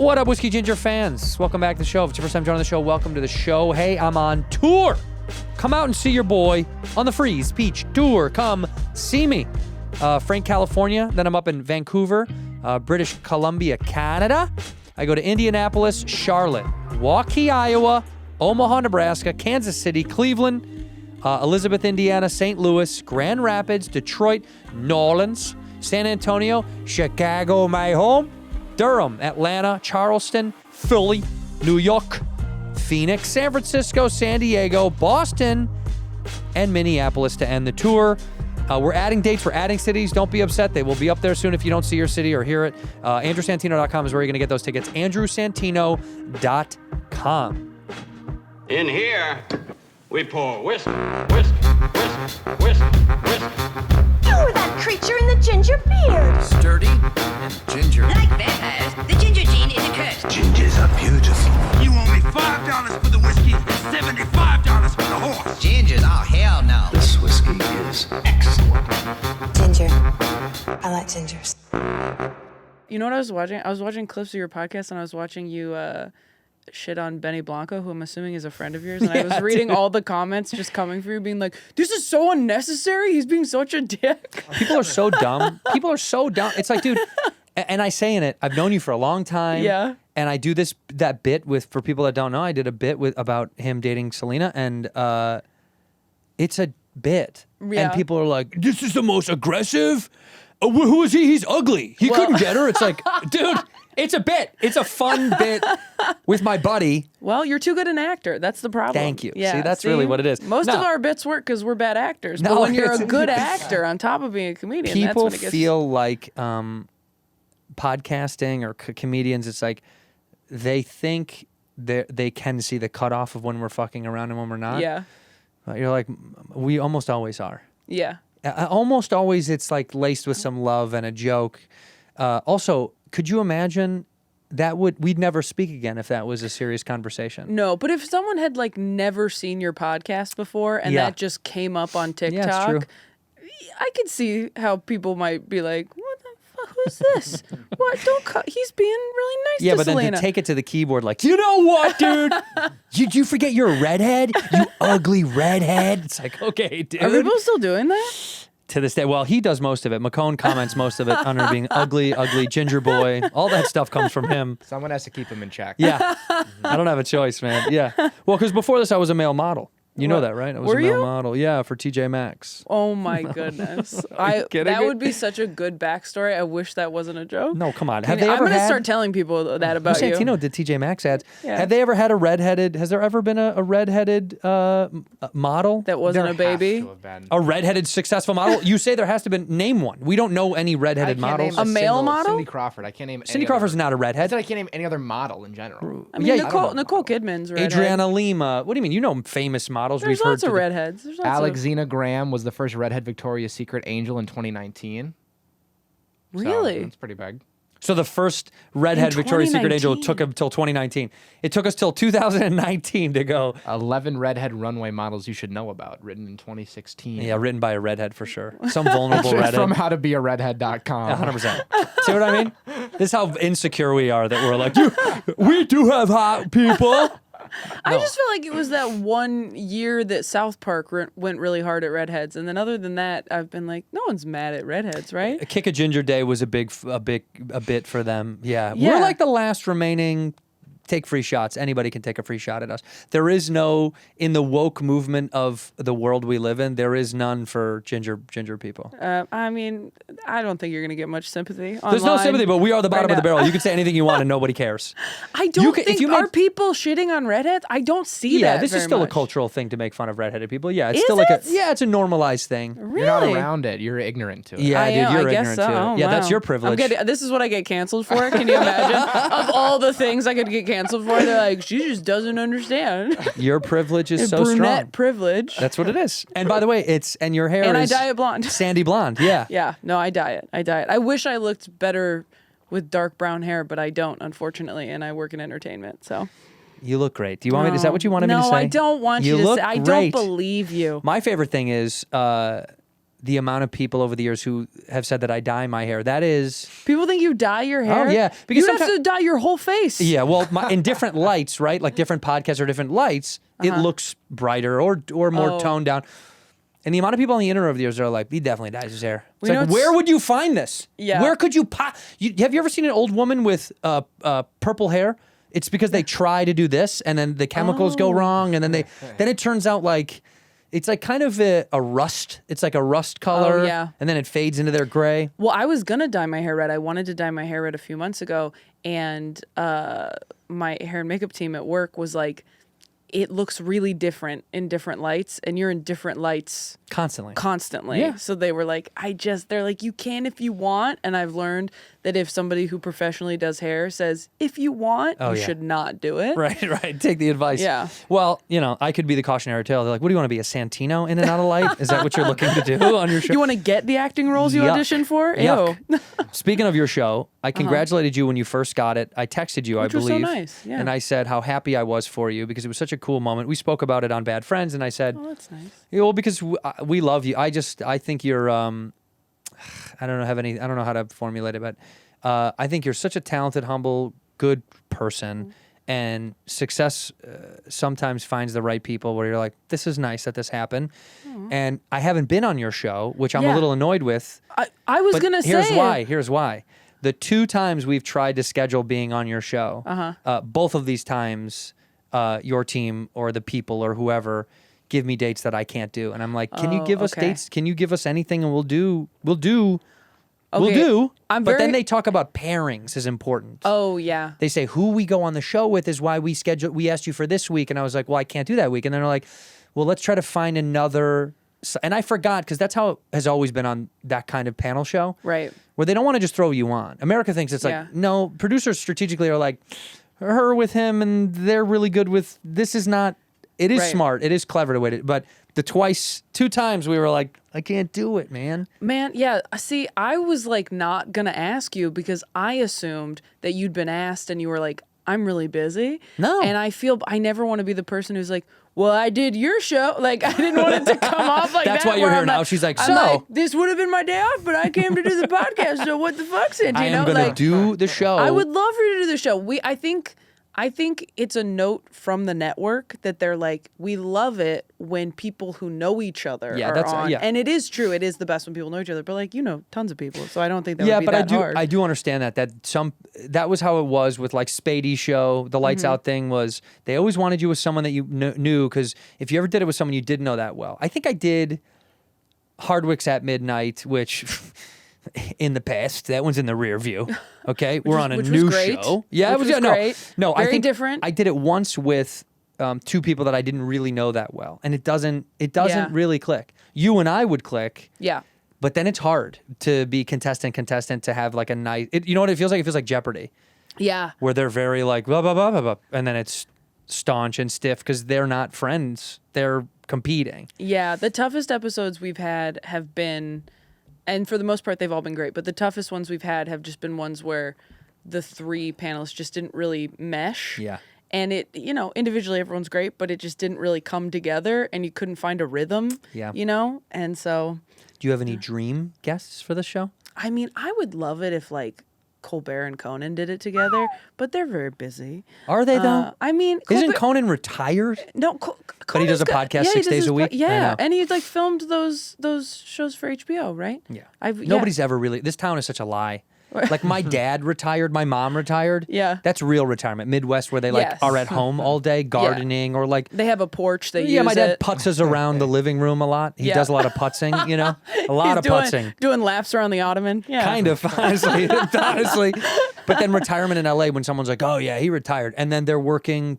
What up, Whiskey Ginger fans? Welcome back to the show. If it's your first time joining the show, welcome to the show. Hey, I'm on tour. Come out and see your boy on the Freeze Peach Tour. Come see me. Frank, California. Then I'm up in Vancouver, British Columbia, Canada. I go to Indianapolis, Charlotte, Waukee, Iowa, Omaha, Nebraska, Kansas City, Cleveland, Elizabeth, Indiana, St. Louis, Grand Rapids, Detroit, New Orleans, San Antonio, Chicago, my home, Durham, Atlanta, Charleston, Philly, New York, Phoenix, San Francisco, San Diego, Boston, and Minneapolis to end the tour. We're adding dates. We're adding cities. Don't be upset. They will be up there soon if you don't see your city or hear it. AndrewSantino.com is where you're going to get those tickets. AndrewSantino.com. In here, we pour whisk, whisk, whisk, whisk, whisk. You were that creature in the ginger beard. Sturdy and ginger. Like vampires, the ginger gene is a curse. Gingers are beautiful. You owe me $5 for the whiskey and $75 for the horse. Gingers? Oh, hell no. This whiskey is excellent. Ginger. I like gingers. You know what I was watching? I was watching clips of your podcast, and I was watching you shit on Benny Blanco, who I'm assuming is a friend of yours. And I was reading all the comments just coming for you, being like, this is so unnecessary. He's being such a dick. People are so dumb. People are so dumb. It's like, dude, and I say in it, I've known you for a long time. Yeah. And I do that bit for people that don't know, I did a bit about him dating Selena, and it's a bit. Yeah. And people are like, this is the most aggressive. Who is he? He's ugly. He couldn't get her. It's like, dude, it's a bit. It's a fun bit with my buddy. Well, you're too good an actor. That's the problem. Thank you. Yeah, See, that's really what it is. Most of our bits work because we're bad actors. But when you're a good actor on top of being a comedian, that's people when it gets... feel like podcasting or comedians, it's like they think they can see the cutoff of when we're fucking around and when we're not. Yeah. But you're like, we almost always are. Yeah. Almost always it's like laced with some love and a joke. Also, could you imagine we'd never speak again if that was a serious conversation? No, but if someone had like never seen your podcast before and that just came up on TikTok, it's true. I could see how people might be like, what the fuck, who's this? What? Don't cut. He's being really nice to but Selena. then to take it to the keyboard like, you know what, dude? Did you forget you're a redhead? You ugly redhead. It's like, okay, dude. Are people still doing that? To this day, well, he does most of it. McCone comments most of it on her being ugly ginger boy. All that stuff comes from him. Someone has to keep him in check. Yeah. I don't have a choice, man. Yeah. Well, because before this, I was a male model. You know that, right? I was Were a male you? model. Yeah, for TJ Maxx. Oh my goodness! kidding That me? would be such a good backstory. I wish that wasn't a joke. No, come on. I'm going to start telling people that about you. Santino did TJ Maxx ads. Yeah. Have they ever had has there ever been a redheaded model? That wasn't a baby. A redheaded successful model? You say there has to be. Name one. We don't know any redheaded models. A male model? Cindy Crawford. I can't name. Cindy Crawford's not a I redhead. said I can't name any other model in general. I mean, Yeah, Nicole Kidman's redhead. Adriana Lima. What do you mean? You know famous models. There's We've lots heard of redheads. There's lots Alexina Graham was the first redhead Victoria's Secret angel in 2019. Really? So, that's pretty big. So the first redhead In Victoria's Secret angel 2019? took him till 2019. It took us till 2019 to go. 11 redhead runway models you should know about, written in 2016. Yeah, written by a redhead for sure. Some vulnerable redhead. From howtobearedhead.com. 100%. See what I mean? This is how insecure we are that we're like, we do have hot people. I just feel like it was that one year that South Park went really hard at redheads, and then other than that, I've been like, no one's mad at redheads, right? A Kick a Ginger Day was a bit for them. Yeah. Yeah. We're like the last remaining take free shots. Anybody can take a free shot at us. There is no, in the woke movement of the world we live in, there is none for ginger people. I mean, I don't think you're going to get much sympathy online. There's no sympathy, but we are the bottom right of the now. barrel. You can say anything you want and nobody cares. I don't if think, you make- are people shitting on redheads? I don't see that Yeah, this is very still much. a cultural thing to make fun of redheaded people. Yeah, it's Is still like it? it's a normalized thing. Really? You're not around it. You're ignorant to it. Yeah, I dude, am, you're I guess ignorant so. to it. Oh, Yeah, that's wow. your privilege. This is what I get canceled for. Can you imagine? Of all the things I could get canceled for, they're like, she just doesn't understand. Your privilege is so Brunette strong. privilege. That's what it is. And by the way, and your hair And I is dye it blonde. sandy blonde. Yeah. Yeah, no, I dye it. I wish I looked better with dark brown hair, but I don't, unfortunately, and I work in entertainment, so. You look great. Do you want me? Is that what you wanted me to say? No, I don't want you to look say. I don't great. believe you. My favorite thing is the amount of people over the years who have said that I dye my hair. That is... People think you dye your hair? Oh, yeah. Because you have to dye your whole face. Yeah, well, in different lights, right? Like different podcasts or different lights, it looks brighter or more toned down. And the amount of people on the internet over the years are like, he definitely dyes his hair. It's like, where would you find this? Yeah. Where could you... have you ever seen an old woman with purple hair? It's because they try to do this, and then the chemicals go wrong, and then then it turns out like... It's like kind of a rust. It's like a rust color. Oh, yeah. And then it fades into their gray. Well, I was going to dye my hair red. I wanted to dye my hair red a few months ago. And my hair and makeup team at work was like, it looks really different in different lights. And you're in different lights. Constantly. Yeah. So they were like, they're like, you can if you want. And I've learned that if somebody who professionally does hair says, if you want, you should not do it. Right. Take the advice. Yeah. Well, I could be the cautionary tale. They're like, what do you want to be, a Santino in and out of light? Is that what you're looking to do on your show? You want to get the acting roles you auditioned for? Yuck. Ew. Speaking of your show, I congratulated you when you first got it. I texted you, Which I was believe. so nice. Yeah. And I said how happy I was for you because it was such a cool moment. We spoke about it on Bad Friends, and I said, Oh, that's nice. well, because we love you. I think you're, I don't know how to formulate it, but I think you're such a talented, humble, good person. And success sometimes finds the right people where you're like, this is nice that this happened. And I haven't been on your show, which I'm a little annoyed with. I was going to say Here's why. The 2 times we've tried to schedule being on your show, both of these times, your team or the people or whoever give me dates that I can't do. And I'm like, can you give us dates? Can you give us anything and we'll do. But then they talk about pairings is important. Oh, yeah. They say who we go on the show with is why we asked you for this week. And I was like, well, I can't do that week. And then they're like, well, let's try to find another. And I forgot because that's how it has always been on that kind of panel show. Right. Where they don't want to just throw you on. America thinks it's like, no, producers strategically are like, her with him and they're really good with, this is not, it is smart. It is clever to wait it. But the 2 times we were like, I can't do it, man. Man, yeah. See, I was like not going to ask you because I assumed that you'd been asked and you were like, I'm really busy. No. And I never want to be the person who's like, well, I did your show. Like, I didn't want it to come off like That's that. why you're where here I'm now. like, She's like, I'm so. like, this would have been my day off, but I came to do the podcast. So what the fuck's it? I am going to do the show. I would love for you to do the show. I think it's a note from the network that they're like, we love it when people who know each other are on. Yeah. And it is true. It is the best when people know each other. But like, tons of people. So I don't think that would be that hard. I do understand that that was how it was with like Spadey's show. The Lights Out thing was they always wanted you with someone that you knew because if you ever did it with someone you didn't know that well. I think I did Hardwick's at Midnight, which... in the past, that one's in the rear view. Okay, we're on a new show. Yeah, which was great. No, Very I think different. I did it once with 2 people that I didn't really know that well, and it doesn't really click. You and I would click. Yeah. But then it's hard to be contestant to have like a nice. You know what it feels like? It feels like Jeopardy. Yeah. Where they're very like blah blah blah blah blah, and then it's staunch and stiff because they're not friends. They're competing. Yeah, the toughest episodes we've had have been. And for the most part, they've all been great. But the toughest ones we've had have just been ones where the 3 panelists just didn't really mesh. Yeah. And it, individually everyone's great, but it just didn't really come together and you couldn't find a rhythm. Yeah. And so. Do you have any dream guests for this show? I mean, I would love it if like Colbert and Conan did it together, but they're very busy. Are they though? I mean, isn't Conan retired? No, but he does a podcast 6 days a week. Yeah, and he like filmed those shows for HBO, right? Yeah. Nobody's ever really. This town is such a lie. Like my dad retired, my mom retired. Yeah. That's real retirement. Midwest where they are at home all day gardening or like. They have a porch. They use my dad it. putzes around the living room a lot. He does a lot of putzing, a lot of putzing. Doing laps around the ottoman. Yeah. Kind of, honestly. But then retirement in LA when someone's like, oh yeah, he retired. And then they're working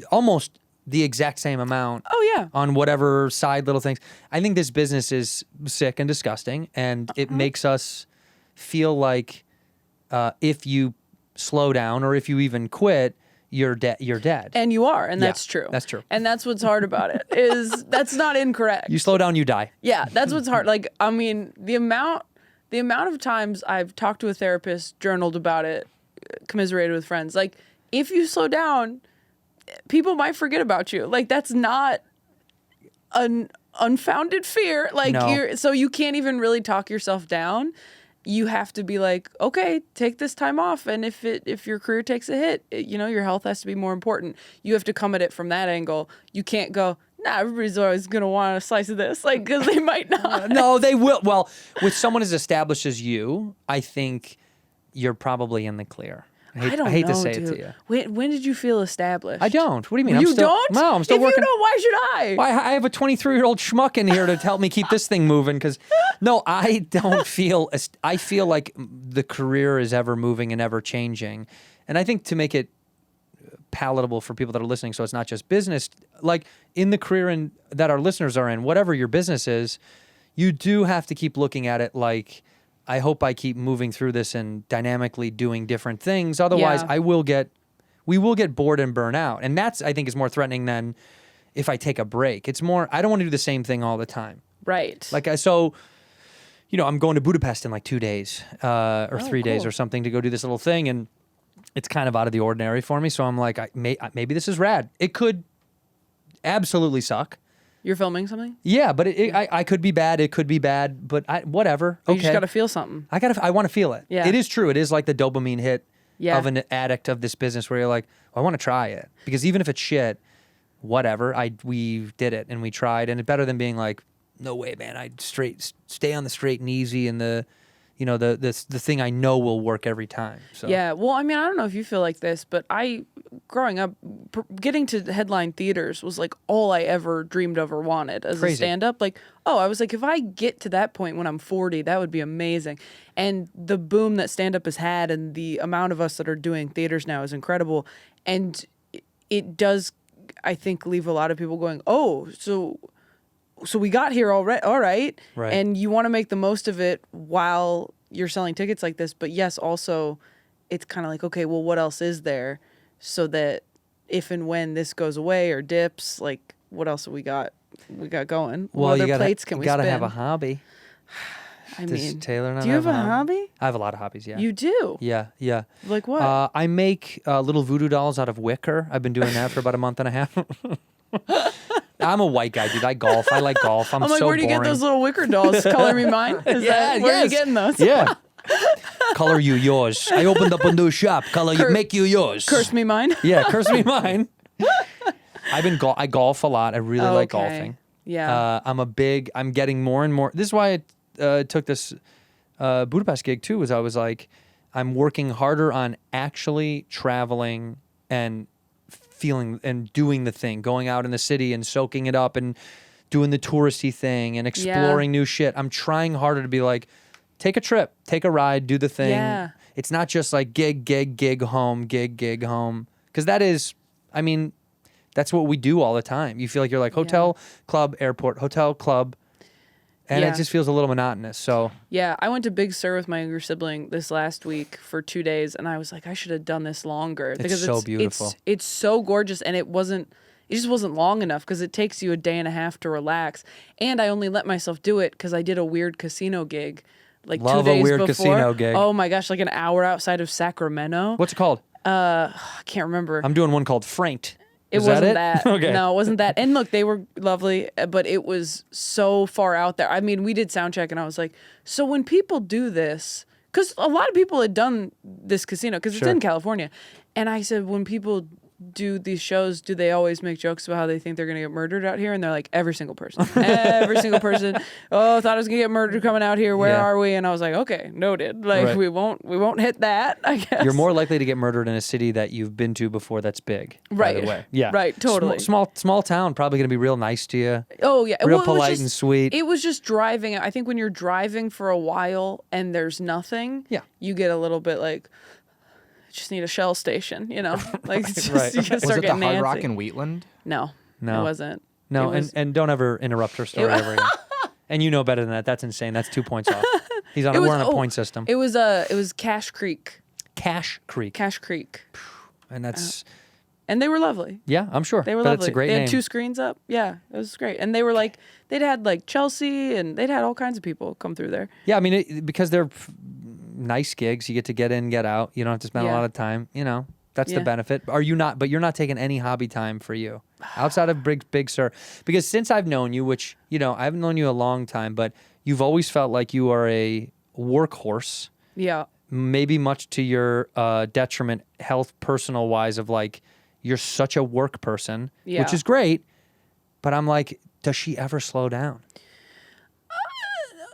almost the exact same amount. Oh yeah. On whatever side little things. I think this business is sick and disgusting and it makes us feel like if you slow down or if you even quit, you're dead. And you are, and that's true. That's true. And that's what's hard about it is that's not incorrect. You slow down, you die. Yeah, that's what's hard. Like, I mean, the amount of times I've talked to a therapist, journaled about it, commiserated with friends. Like, if you slow down, people might forget about you. Like, that's not unfounded fear. Like No. so you can't even really talk yourself down. You have to be like, okay, take this time off, and if your career takes a hit, your health has to be more important. You have to come at it from that angle. You can't go, nah, everybody's always gonna want a slice of this, like, because they might not. No, they will. Well, with someone as established as you, I think you're probably in the clear. I hate know, to say dude. it to you. When did you feel established? I don't. What do you mean? You I'm still, don't? No, I'm still if working. If you don't, why should I? Well, I have a 23-year-old schmuck in here to help me keep this thing moving. Because no, I don't feel. I feel like the career is ever moving and ever changing, and I think to make it palatable for people that are listening, so it's not just business. Like in the career that our listeners are in, whatever your business is, you do have to keep looking at it like, I hope I keep moving through this and dynamically doing different things. Otherwise, Yeah. we will get bored and burn out. And that's, I think, is more threatening than if I take a break. It's more, I don't want to do the same thing all the time. Right. Like, I'm going to Budapest in like 2 days or 3 days cool. or something to go do this little thing. And it's kind of out of the ordinary for me. So I'm like, maybe this is rad. It could absolutely suck. You're filming something? Yeah, but I could be bad. It could be bad, but whatever. You Okay. just got to feel something. I want to feel it. Yeah. It is true. It is like the dopamine hit Yeah. of an addict of this business where you're like, I want to try it. Because even if it's shit, whatever, we did it and we tried. And it's better than being like, no way, man, I'd stay on the straight and easy and the thing I know will work every time. So Yeah. Well, I mean, I don't know if you feel like this, but growing up, getting to headline theaters was like all I ever dreamed of or wanted as a stand-up. Like, I was like, if I get to that point when I'm 40, that would be amazing. And the boom that stand-up has had and the amount of us that are doing theaters now is incredible. And it does, I think, leave a lot of people going, oh, so we got here already. All right. Right. And you want to make the most of it while you're selling tickets like this. But yes, also it's kind of like, okay, well, what else is there so that if and when this goes away or dips, like what else have we got going? Well, what other plates can we gotta spin? have a hobby. I Does mean, Taylor not do you have a hobby? hobby? I have a lot of hobbies, yeah. You do? Yeah. Like what? I make little voodoo dolls out of wicker. I've been doing that for about a month and a half. I'm a white guy, dude. I golf. I like golf. I'm like, so where do you get boring. those little wicker dolls? Color me mine? Where are you getting those? Yeah. Color you yours. I opened up a new shop. Make you yours. Curse me mine? Yeah, curse me mine. I golf a lot. I really like golfing. Yeah. I'm getting more and more. This is why I took this Budapest gig too, was I was like, I'm working harder on actually traveling and feeling and doing the thing, going out in the city and soaking it up and doing the touristy thing and exploring new shit. I'm trying harder to be like, take a trip, take a ride, do the thing. Yeah. It's not just like gig home, gig home. Because that is, I mean, that's what we do all the time. You feel like you're like hotel, club, airport, hotel, club. And it just feels a little monotonous. So yeah, I went to Big Sur with my younger sibling this last week for 2 days, and I was like, I should have done this longer because so beautiful. It's so gorgeous, and it just wasn't long enough because it takes you a day and a half to relax. And I only let myself do it because I did a weird casino gig, like Love 2 days a weird before. casino gig. Oh my gosh, like an hour outside of Sacramento. what's it called? I can't remember. I'm doing one called Franked. It Is wasn't that it? that. Okay. No, it wasn't that. And look, they were lovely, but it was so far out there. I mean, we did sound check, and I was like, so when people do this, because a lot of people had done this casino, because it's in California. And I said, when people do these shows, do they always make jokes about how they think they're going to get murdered out here? And they're like, every single person. Every single person. Oh, thought I was going to get murdered coming out here. Where are we? And I was like, okay, noted. Like, we won't hit that, I guess. You're more likely to get murdered in a city that you've been to before that's big. Right. By the way. Yeah. Right, totally. Small town, probably going to be real nice to you. Oh, yeah. Real Well, polite and sweet. It was just driving. I think when you're driving for a while and there's nothing, you get a little bit like, just need a Shell station, you know? Like, it's just, you just Was start it the getting Hard antsy. Rock in Wheatland? No, it wasn't. No, It was- and don't ever interrupt her story ever again. And you know better than that. That's insane. That's 2 points off. We're on a point system. It was Cash Creek. Cash Creek. Cash Creek. And that's... And they were lovely. Yeah, I'm sure. They were but lovely. It's a great they name. had 2 screens up. Yeah, it was great. And they were like, they'd had like Chelsea, and they'd had all kinds of people come through there. Yeah, I mean, because they're nice gigs. You get to get in, get out. You don't have to spend a lot of time. You know, That's the Yeah. benefit. Are you not? But you're not taking any hobby time for you outside of Big Sur. Because since I've known you, which, you know, I haven't known you a long time, but you've always felt like you are a workhorse, Yeah. maybe much to your detriment, health, personal wise, of like, you're such a work person, Yeah. which is great. But I'm like, does she ever slow down?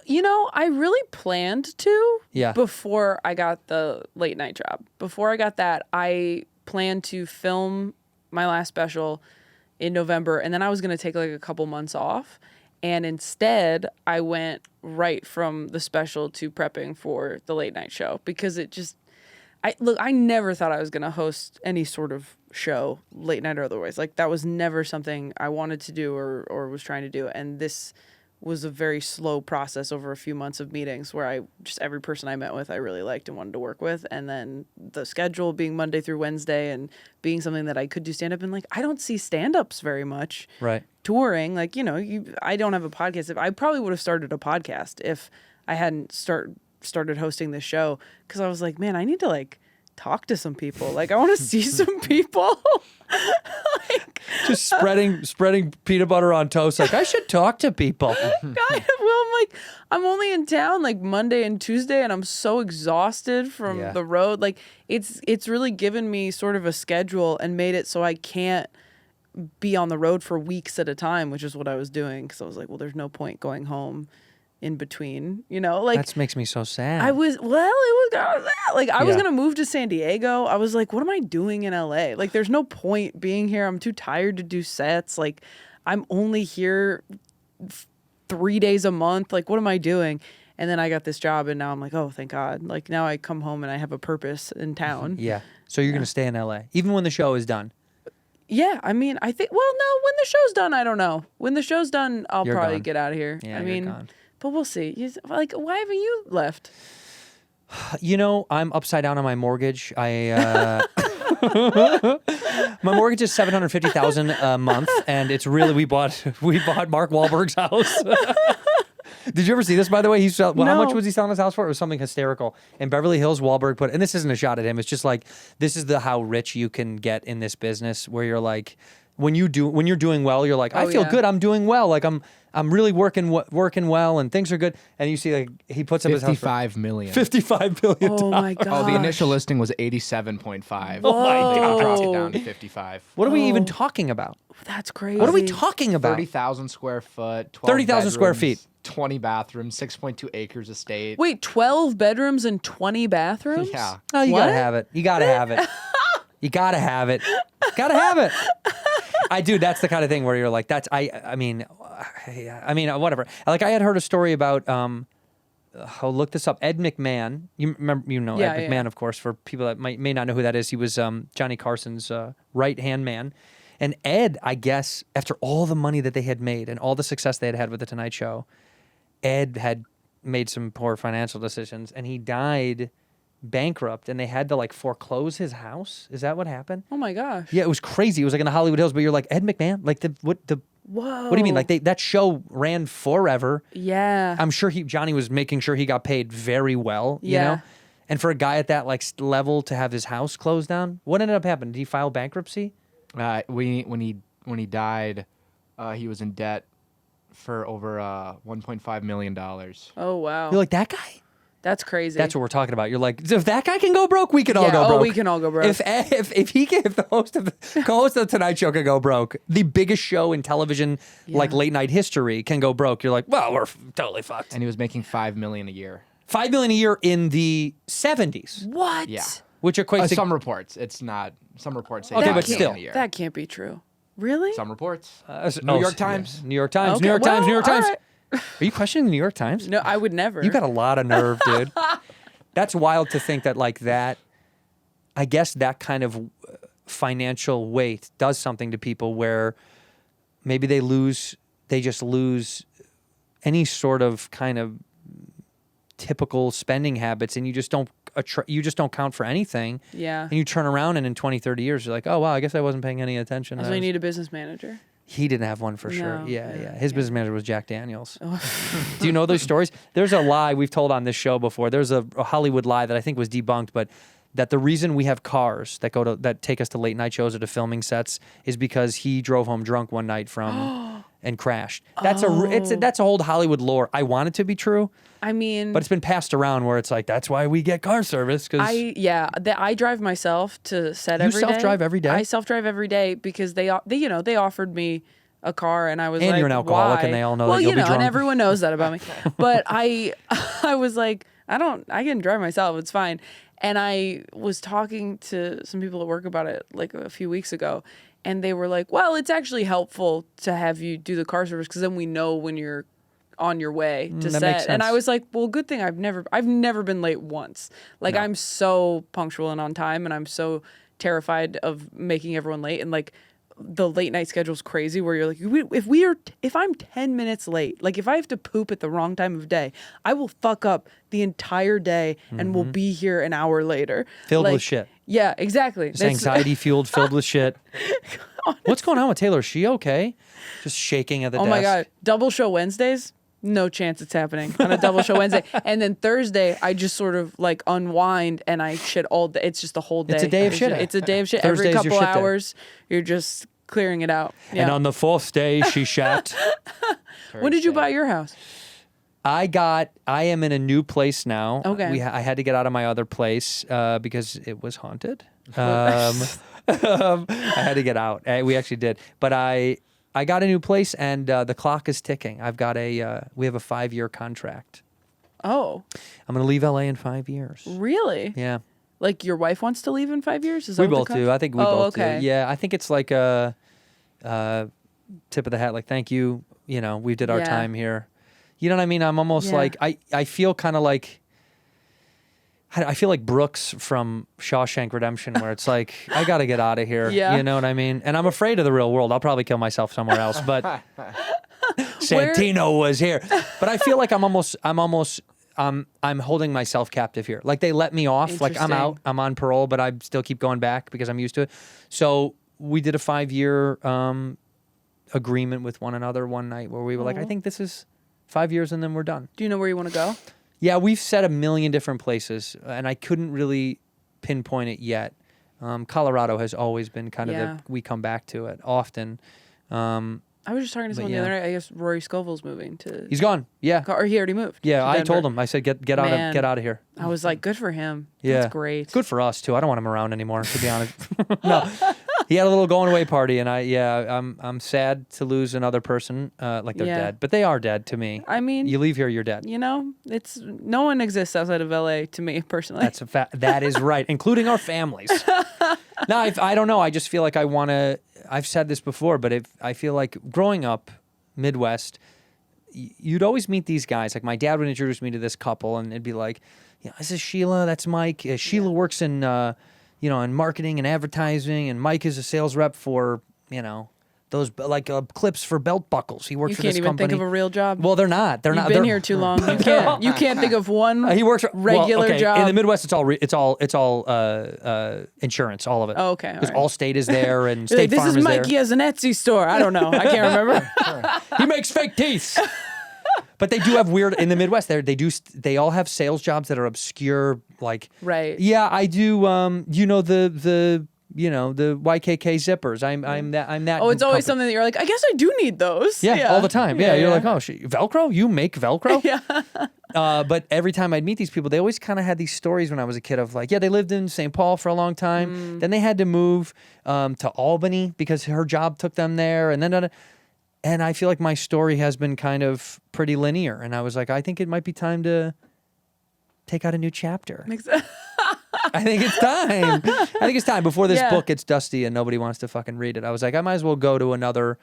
You know, I really planned to Yeah. before I got the late night job. Before I got that, I planned to film my last special in November, and then I was going to take like a couple months off. And instead, I went right from the special to prepping for the late night show because it just, I never thought I was going to host any sort of show, late night or otherwise. Like, that was never something I wanted to do or was trying to do. And this was a very slow process over a few months of meetings where every person I met with I really liked and wanted to work with. And then the schedule being Monday through Wednesday and being something that I could do stand up, and like, I don't see stand ups very much. Right. Touring, like, you know, I don't have a podcast. I probably would have started a podcast if I hadn't started hosting this show, because I was like, man, I need to like talk to some people. Like, I want to see some people. Just spreading peanut butter on toast. Like, I should talk to people. Well, I'm like, I'm only in town like Monday and Tuesday, and I'm so exhausted from Yeah. the road. Like, it's really given me sort of a schedule and made it so I can't be on the road for weeks at a time, which is what I was doing. Because I was like, well, there's no point going home in between, you know, like, That makes me so sad. it was that. Like, I was Yeah. gonna move to San Diego. I was like, what am I doing in LA? Like, there's no point being here. I'm too tired to do sets. Like, I'm only here 3 days a month. Like, what am I doing? And then I got this job, and now I'm like, oh, thank God. Like, now I come home and I have a purpose in town. Yeah. So you're going to stay in LA, even when the show is done. Yeah, I mean, I think, well, no, when the show's done, I don't know. When the show's done, I'll You're probably gone. get out of here. Yeah, I you're mean, gone. but we'll see. Like, why haven't you left? You know, I'm upside down on my mortgage. My mortgage is $750,000 a month, and it's really we bought Mark Wahlberg's house. Did you ever see this, by the way? How much No. was he selling his house for? It was something hysterical. In Beverly Hills, Wahlberg put, and this isn't a shot at him. It's just like, this is how rich you can get in this business, where you're like, when you're doing well, you're like, I feel good. I'm doing well. Like, I'm really working well, and things are good. And you see, like, he puts up his house for $55 million. $55 million. Oh, my God. Oh, the initial listing was 87.5. Oh my They God. dropped it down to 55. What are we even talking about? That's crazy. What are we talking about? 30,000 square foot. 12 30,000 square bedrooms, feet. 20 bathrooms, 6.2 acres estate. Wait, 12 bedrooms and 20 bathrooms? Yeah. Oh, you What? gotta have it. You gotta have it. You gotta have it. Gotta have it. That's the kind of thing where you're like, I mean, whatever. Like, I had heard a story about, I'll look this up. Ed McMahon. You know Yeah, Ed McMahon, of course, for people that may not know who that is. He was Johnny Carson's right-hand man. And Ed, I guess, after all the money that they had made and all the success they had had with The Tonight Show, Ed had made some poor financial decisions, and he died bankrupt, and they had to like foreclose his house. Is that what happened? Oh my gosh. Yeah, it was crazy. It was like in the Hollywood Hills, but you're like, Ed McMahon? Like, Whoa. what do you mean? Like, that show ran forever. Yeah. I'm sure Johnny was making sure he got paid very well, you Yeah. know? And for a guy at that like level to have his house closed down, what ended up happening? Did he file bankruptcy? When he died, he was in debt for over $1.5 million. Oh, wow. You're like, that guy? That's crazy. That's what we're talking about. You're like, if that guy can go broke, we can all go oh, broke. we can all go broke. If the co-host of the Tonight Show can go broke, the biggest show in television, like late night history, can go broke. You're like, well, we're totally fucked. And he was making $5 million a year. $5 million a year in the 70s, What? Yeah. which equates to Some reports. It's not. Some reports say Okay, $5 but million still. a year. That can't be true. Really? Some reports. New York Times. New York Times. Okay, New York Times. New York well, Times. all right. Are you questioning the New York Times? No, I would never. You got a lot of nerve, dude. That's wild to think that like that. I guess that kind of financial weight does something to people where maybe they just lose any sort of kind of typical spending habits, and you just don't count for anything. Yeah. And you turn around and in 20, 30 years, you're like, oh, wow, I guess I wasn't paying any attention. That's why you need a business manager. He didn't have one for sure. No, Yeah. yeah, His business manager was Jack Daniels. Do you know those stories? There's a lie we've told on this show before. There's a Hollywood lie that I think was debunked, but that the reason we have cars that take us to late night shows or to filming sets is because he drove home drunk one night from and crashed. That's that's old Hollywood lore. I want it to be true. I mean, but it's been passed around where it's like that's why we get car service because I drive myself to set every day. You self-drive every day? I self-drive every day because they offered me a car and I was like, you're an alcoholic why? and they all know well, that you'll be drunk. And everyone knows that about me. But I was like, I can drive myself. It's fine. And I was talking to some people at work about it like a few weeks ago, and they were like, well, it's actually helpful to have you do the car service because then we know when you're on your way to that set. makes sense. And I was like, well, good thing I've never been late once. Like I'm so punctual and on time, and I'm so terrified of making everyone late. And like the late night schedule's crazy where you're like, if I'm 10 minutes late, like if I have to poop at the wrong time of day, I will fuck up the entire day and will be here an hour later. Filled like, with shit. Yeah, exactly. It's anxiety fueled, filled with shit. What's going on with Taylor? Is she okay? Just shaking at the desk. Oh my God. Double show Wednesdays? No chance it's happening on a double show Wednesday. And then Thursday, I just sort of like unwind and I shit all day. It's just the whole day. It's a day of shit. It's a day of shit. Thursday's Every your couple shit day. hours, you're just clearing it out. Yeah. And on the fourth day, she shat. When did you buy your house? I am in a new place now. Okay. I had to get out of my other place because it was haunted. I had to get out. We actually did. But I got a new place and the clock is ticking. We have a 5-year contract. Oh. I'm going to leave LA in 5 years. Really? Yeah. Like your wife wants to leave in 5 years? Is that We what both do. I think we both okay. do. Yeah. I think it's like a tip of the hat. Like, thank you. You know, we did our time here. You know what I mean? I'm almost like, I feel kind of like, I feel like Brooks from Shawshank Redemption, where it's like, I got to get out of here. Yeah. You know what I mean? And I'm afraid of the real world. I'll probably kill myself somewhere else, but Santino was here. But I feel like I'm holding myself captive here. Like they let me off. Like I'm out, I'm on parole, but I still keep going back because I'm used to it. So we did a 5-year agreement with one another one night where we were like, I think this is 5 years and then we're done. Do you know where you want to go? Yeah, we've said a million different places, and I couldn't really pinpoint it yet. Colorado has always been kind of we come back to it often. I was just talking to someone the other night. I guess Rory Scovel's moving to. He's gone. Yeah. Or he already moved. Yeah, I told him. I said, get out of here. I was like, good for him. Yeah, that's great. Good for us too. I don't want him around anymore, to be honest. No, he had a little going away party, and I'm sad to lose another person. Like they're dead, but they are dead to me. I mean, you leave here, you're dead. You know, it's no one exists outside of LA to me personally. That's a fact. That is right, including our families. No, I don't know. I just feel like I want to. I've said this before, but I feel like growing up Midwest, you'd always meet these guys. Like my dad would introduce me to this couple, and it'd be like, "Yeah, this is Sheila. That's Mike. Sheila works in, in marketing and advertising, and Mike is a sales rep for, those like clips for belt buckles. He works for this company." You can't even think of a real job. Well, they're not. They're not. You've been here too long. You can't. You can't think of one. He works regular job in the Midwest. It's all insurance, all of it. Oh, okay. Because Allstate is there and State this Farm is is Mikey there. has an Etsy store. I don't know. I can't remember. He makes fake teeth. But they do have weird in the Midwest. They all have sales jobs that are obscure. Like right. Yeah, I do. The YKK zippers. I'm that. Oh, it's always something that you're like, I guess I do need those. Yeah, all the time. Yeah, you're like, oh, Velcro? You make Velcro? Yeah. But every time I'd meet these people, they always kind of had these stories when I was a kid of like, they lived in St. Paul for a long time. Then they had to move to Albany because her job took them there. And I feel like my story has been kind of pretty linear. And I was like, I think it might be time to take out a new chapter. I think it's time. Before this book gets dusty and nobody wants to fucking read it. I was like, I might as well go to another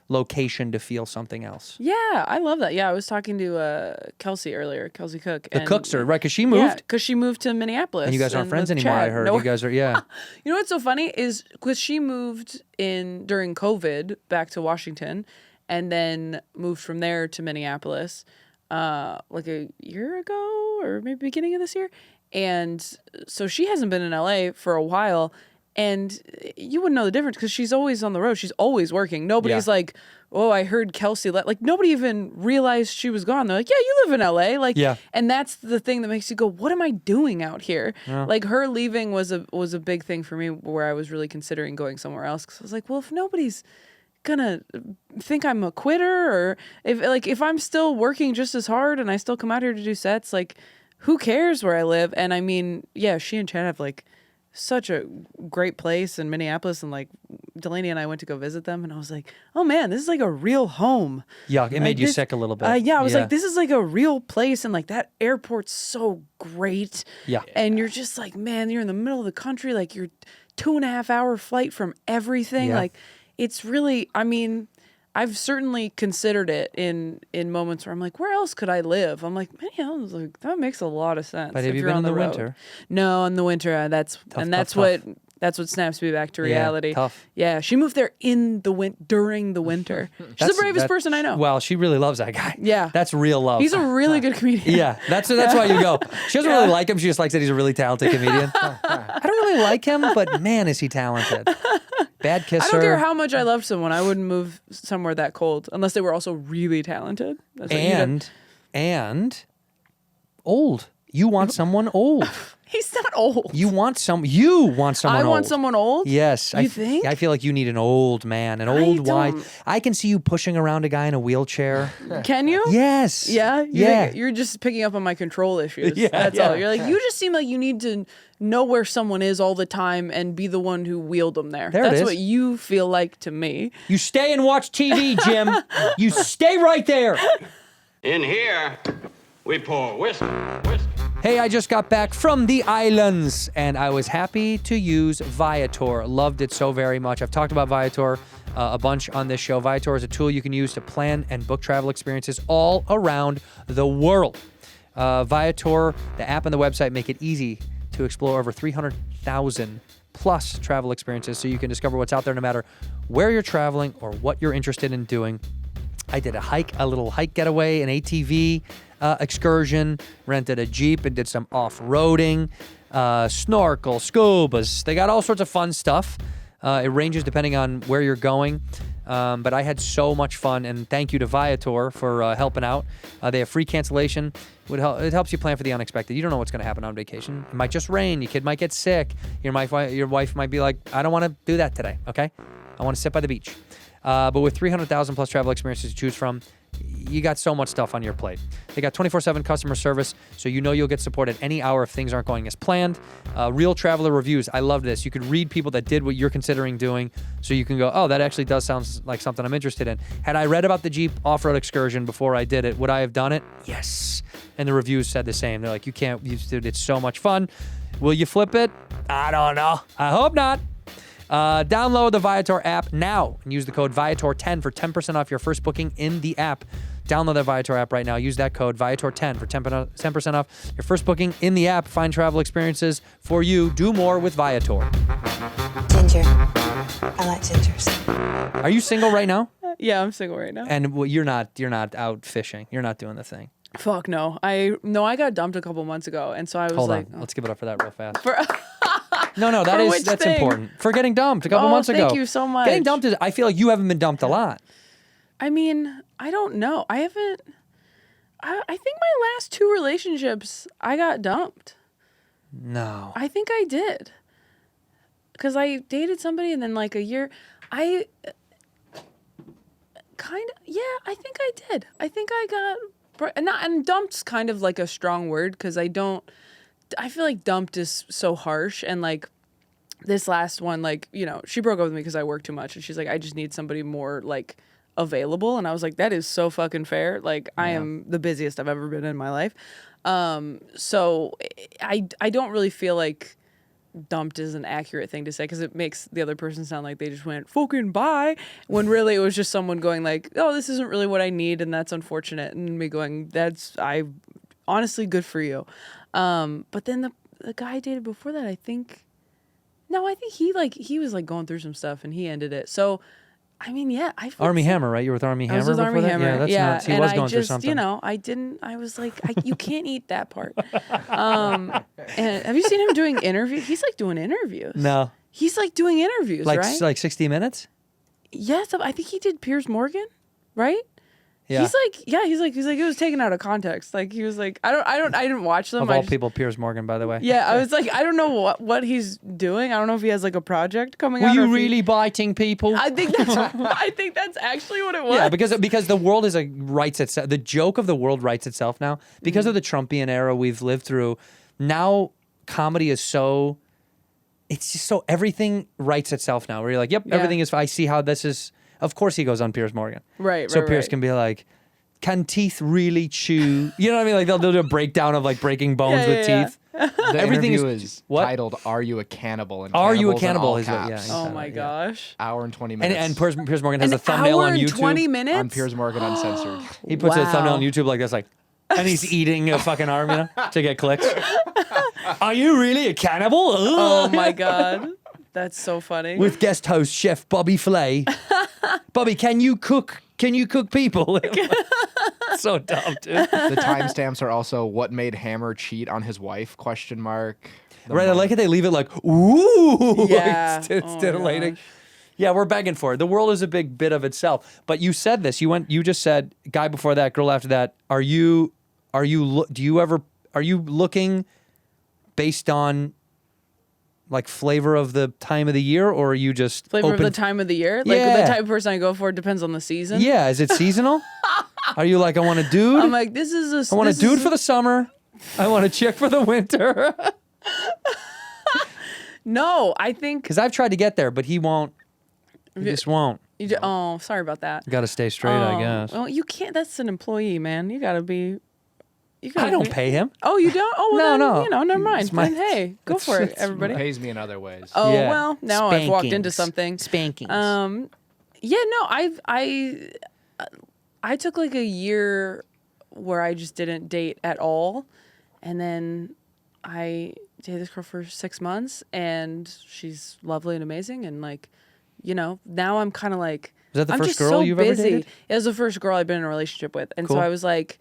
location to feel something else. Yeah, I love that. Yeah, I was talking to Kelsey earlier, Kelsey Cook. The Cooks are, right, because she moved? Yeah, because she moved to Minneapolis. And you guys aren't friends anymore, Chad. I heard. No. You guys are, yeah. You know what's so funny is because she moved in during COVID back to Washington and then moved from there to Minneapolis like a year ago or maybe beginning of this year. And so she hasn't been in LA for a while. And you wouldn't know the difference because she's always on the road. She's always working. Nobody's like, oh, I heard Kelsey. Like, nobody even realized she was gone. They're like, yeah, you live in LA. Like, and that's the thing that makes you go, what am I doing out here? Like, her leaving was a big thing for me where I was really considering going somewhere else. Because I was like, well, if nobody's gonna think I'm a quitter, or if I'm still working just as hard and I still come out here to do sets, like, who cares where I live? And I mean, yeah, she and Chad have like such a great place in Minneapolis, and like Delaney and I went to go visit them, and I was like, oh man, this is like a real home. Yeah, it made you sick a little bit. Yeah, I was like, this is like a real place, and like that airport's so great. Yeah. And you're just like, man, you're in the middle of the country, like you're 2.5 hour flight from everything. Like, it's really, I mean, I've certainly considered it in moments where I'm like, where else could I live? I'm like, man, I was like, that makes a lot of sense. But have you been in the winter? No, in the winter, that's what snaps me back to reality. Tough. Yeah, she moved there during the winter. She's the bravest person I know. Well, she really loves that guy. Yeah, that's real love. He's a really good comedian. Yeah, that's why you go. She doesn't really like him. She just likes that he's a really talented comedian. I don't really like him, but man, is he talented. Bad kisser. I don't care how much I loved someone. I wouldn't move somewhere that cold unless they were also really talented. And old. You want someone old. He's not old. You want someone old. I want someone old? Yes. You think? I feel like you need an old man, an old wise. I can see you pushing around a guy in a wheelchair. Can you? Yes. Yeah? Yeah. You're just picking up on my control issues. Yeah, That's all. You're like, you just seem like you need to know where someone is all the time and be the one who wheeled them there. That's what you feel like to me. You stay and watch TV, Jim. You stay right there. In here, we pour whiskey. Hey, I just got back from the islands, and I was happy to use Viator. Loved it so very much. I've talked about Viator a bunch on this show. Viator is a tool you can use to plan and book travel experiences all around the world. Viator, the app and the website make it easy to explore over 300,000 plus travel experiences so you can discover what's out there no matter where you're traveling or what you're interested in doing. I did a little hike getaway, an ATV excursion, rented a Jeep and did some off-roading, snorkel, scubas. They got all sorts of fun stuff. It ranges depending on where you're going. But I had so much fun, and thank you to Viator for helping out. They have free cancellation. It helps you plan for the unexpected. You don't know what's going to happen on vacation. It might just rain. Your kid might get sick. Your wife might be like, I don't want to do that today, okay? I want to sit by the beach. But with 300,000 plus travel experiences to choose from, you got so much stuff on your plate. They got 24/7 customer service, so you know you'll get support at any hour if things aren't going as planned. Real traveler reviews. I love this. You could read people that did what you're considering doing, so you can go, oh, that actually does sound like something I'm interested in. Had I read about the Jeep off-road excursion before I did it, would I have done it? Yes. And the reviews said the same. They're like, dude, it's so much fun. Will you flip it? I don't know. I hope not. Download the Viator app now and use the code Viator10 for 10% off your first booking in the app. Download the Viator app right now. Use that code Viator10 for 10% off your first booking in the app. Find travel experiences for you. Do more with Viator. Ginger. I like gingers. Are you single right now? Yeah, I'm single right now. And you're not out fishing. You're not doing the thing. Fuck no. I got dumped a couple months ago, and so I was Hold like, on. Let's give it up for that real fast. For No, that's thing? important. For getting dumped a couple months ago. Thank you so much. Getting dumped is, I feel like you haven't been dumped a lot. I mean, I don't know. I haven't. I think my last 2 relationships, I got dumped. No. I think I did. Because I dated somebody, and then like a year, I think I did. I think I got, and dumpedd's kind of like a strong word, because I feel like dumped is so harsh, and like this last one, like, you know, she broke up with me because I work too much, and she's like, I just need somebody more like available, and I was like, that is so fucking fair. Like, I am the busiest I've ever been in my life. So I don't really feel like dumped is an accurate thing to say, because it makes the other person sound like they just went fucking bye, when really it was just someone going like, oh, this isn't really what I need, and that's unfortunate, and me going, honestly, good for you. But then the guy I dated before that, I think he was like going through some stuff, and he ended it. So, I mean, yeah, Army Hammer, right? You were with Army Hammer. I was with Army Hammer. Yeah, that's nuts. He was going through something. You know, I was like, you can't eat that part. And have you seen him doing interviews? He's like doing interviews. No. He's like doing interviews, right? Like 60 Minutes? Yes, I think he did Piers Morgan, right? Yeah. He's like it was taken out of context. Like he was like, I didn't watch them. Of all people, Piers Morgan, by the way. Yeah, I was like, I don't know what he's doing. I don't know if he has like a project coming Were out. you really biting people? I think that's actually what it was. Yeah, because the world is writes itself. The joke of the world writes itself now because of the Trumpian era we've lived through. Now comedy is so. It's just so everything writes itself now. Where you're like, yep, everything is. I see how this is. Of course, he goes on Piers Morgan. Right. So Piers can be like, can teeth really chew? You know what I mean? Like they'll do a breakdown of like breaking bones with teeth. The Everything interview is titled "Are You a Cannibal?" And Are you a cannibals in cannibal? all Is what, yeah. caps. Oh my gosh. Hour and 20 minutes. And Piers Morgan has An a thumbnail hour on and YouTube. 20 minutes? on Piers Morgan Uncensored. He puts a thumbnail Wow. on YouTube like this, like, and he's eating a fucking arm, you know, to get clicks. Are you really a cannibal? Oh my god. That's so funny. With guest host chef Bobby Flay. Bobby, can you cook people? So dumb, dude. The timestamps are also what made Hammer cheat on his wife? Question mark. Right, I like it. They leave it like, ooh, Yeah. like, Oh my titillating. gosh. Yeah, we're begging for it. The world is a big bit of itself. But you said this. You just said, guy before that, girl after that. Are you looking based on like flavor of the time of the year, or are you just Flavor open of the time of the year? Like Yeah. the type of person I go for depends on the season. Yeah, is it seasonal? Are you like, I want a dude? I'm like, this is a I want a dude for the summer. I want a chick for the winter. No, I think Because I've tried to get there, but he won't. He just won't. oh, sorry about that. Got to stay straight, I guess. Well, you can't. That's an employee, man. You gotta be. I don't pay him. Oh, you don't? Oh, well, No, then, no. You know, never mind. It's my- Then, hey, go for it, everybody. Pays me in other ways. Oh Yeah. well, now I've walked into something. Spankings. Yeah, no, I took like a year where I just didn't date at all, and then I dated this girl for 6 months, and she's lovely and amazing, and like, you know, now I'm kind of like, Was that the I'm first just girl so you've ever busy. dated? It was the first girl I've been in a relationship with, and Cool. so I was like,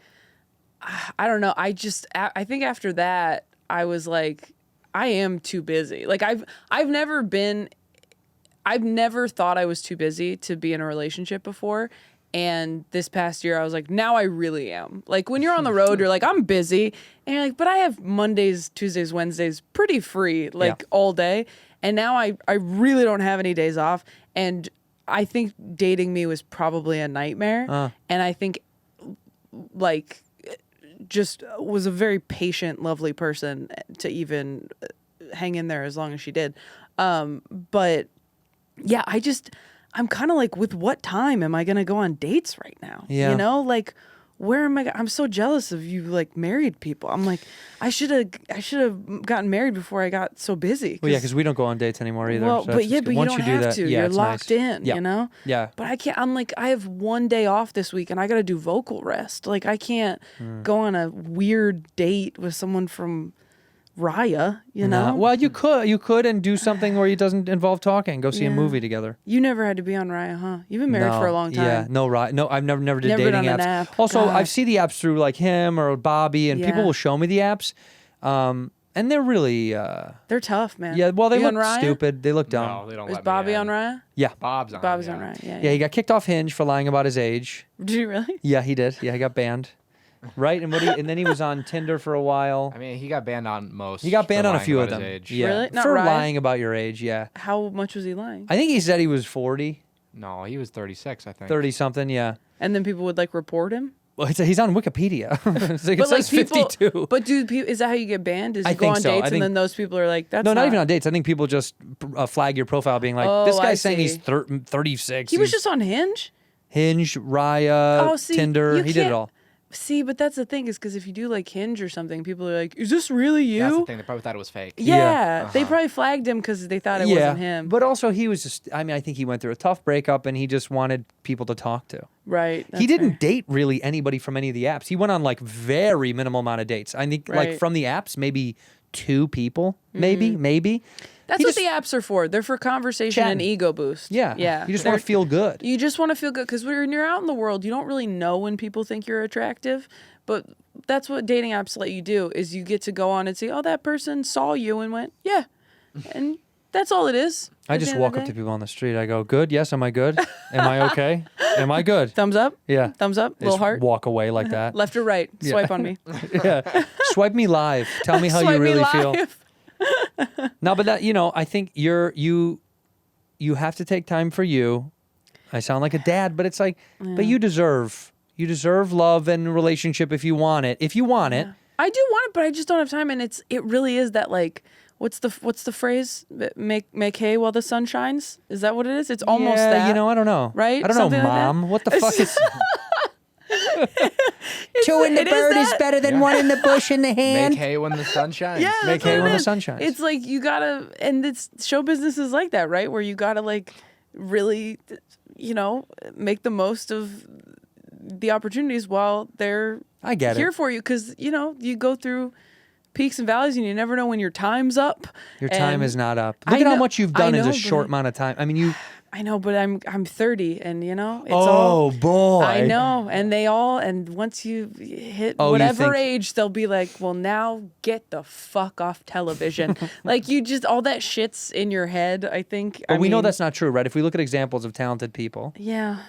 I don't know. I think after that, I was like, I am too busy. Like I've never thought I was too busy to be in a relationship before. And this past year, I was like, now I really am. Like when you're on the road, you're like, I'm busy. And you're like, but I have Mondays, Tuesdays, Wednesdays pretty free, like all day. And now I really don't have any days off. And I think dating me was probably a nightmare. And I think like just was a very patient, lovely person to even hang in there as long as she did. But yeah, I'm kind of like, with what time am I going to go on dates right now? Yeah. You know, like, where am I? I'm so jealous of you, like, married people. I'm like, I should have gotten married before I got so busy. Well, yeah, because we don't go on dates anymore either. Well, so but you once don't do have that, to. yeah, You're it's locked nice. in, Yeah. you know? Yeah. But I can't, I'm like, I have one day off this week and I got to do vocal rest. Like, I can't go on a weird date with someone from Raya, you know? Nah. Well, you could and do something where it doesn't involve talking. Go see a Yeah. movie together. You never had to be on Raya, huh? You've been married No, for a long time. Yeah, no, right. No, I've never did Never dating done an apps. app. Also, God. I've seen the apps through like him or Bobby, and people Yeah. will show me the apps, and they're really, They're tough, man. yeah. Well, they You on look Raya? stupid. They look dumb. No, they don't Was let Bobby me in. on Raya? Yeah, Bob's on. Bobby's yeah. on Raya, yeah. yeah. He got kicked off Hinge for lying about his age. Did you really? Yeah, he did. Yeah, he got banned. Right, and and then he was on Tinder for a while. I mean, he got banned on most. He got banned for on a lying few about of them. his age. Yeah, Really? Not for Ryan? lying about your age. Yeah, How much was he lying? I think he said he was 40, No, he was 36, I think. 30 something. Yeah. And then people would like report him? Well, he's on Wikipedia. It's like, it But like says people, 52. but do people, is that how you get banned? Is I you go think on so. I dates and think- then those people are like, that's No, not even on dates. I think people just flag your profile being like, Oh, this I guy's saying he's see. 36. He was He's just on Hinge? Hinge, Raya, Oh, see, Tinder. you He did it can't- all. See, but that's the thing is because if you do like Hinge or something, people are like, is this really you? That's the thing. They probably thought it was fake. Yeah. They probably flagged him because they thought it wasn't him. But also he was just, I mean, I think he went through a tough breakup and he just wanted people to talk to. Right. He that's didn't fair. date really anybody from any of the apps. He went on like very minimal amount of dates. I think like Right. from the apps, maybe 2 people, maybe. That's He what just- the apps are for. They're for conversation and Chatting. ego boost. Yeah. Yeah. You just want They're- to feel good. You just want to feel good because when you're out in the world, you don't really know when people think you're attractive, but that's what dating apps let you do is you get to go on and say, oh, that person saw you and went, yeah. And That's all it is. I just walk up to people on the street. I go, good? Yes. Am I good? Am I okay? Am I good? Thumbs up? Yeah. Thumbs up? I Little just heart? walk away like that. Left or right? Swipe on me. Yeah. Swipe me live. Tell me how Swipe you me really feel. live. No, but that, I think you have to take time for you. I sound like a dad, but it's like, but you deserve love and relationship if you want it. If you want it. I do want it, but I just don't have time. And it really is that like, what's the phrase? Make hay while the sun shines. Is that what it is? It's almost that. I don't know. Right? I don't Something know, like that? Mom. What the fuck is? Two in the bird is better than one in the bush in the hand. Make hay when the sun shines. Yeah, Make that's hay what when it the is. sun shines. It's like you gotta, and it's show business is like that, right? Where you gotta like really, make the most of the opportunities while they're I get here it. for you, because you go through peaks and valleys, and you never know when your time's up. Your time And is not up. I Look at how know- much you've I done in know, a short but- amount of time. I mean, you. I know, but I'm 30, and it's all. Oh boy! I know, and once you hit Oh, you whatever think- age, they'll be like, "Well, now get the fuck off television." Like you just all that shit's in your head. I think. But we know mean, that's not true, right? If we look at examples of talented people, Yeah.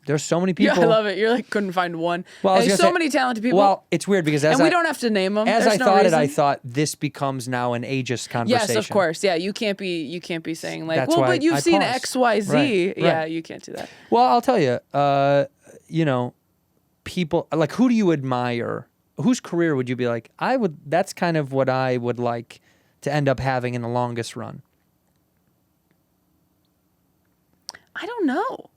there's so many people. Yeah, I love it. You're like couldn't find one. Well, I was There's gonna so say- many talented people. Well, it's weird because and we don't have to name them. As There's I no thought reason. I thought this becomes now an ageist conversation. Yes, of course. Yeah, you can't be saying like, That's well, why but you've I seen paused. X, Y, Z. Right, Yeah, right. you can't do that. Well, I'll tell you, people like, who do you admire? Whose career would you be like? That's kind of what I would like to end up having in the longest run. I don't know.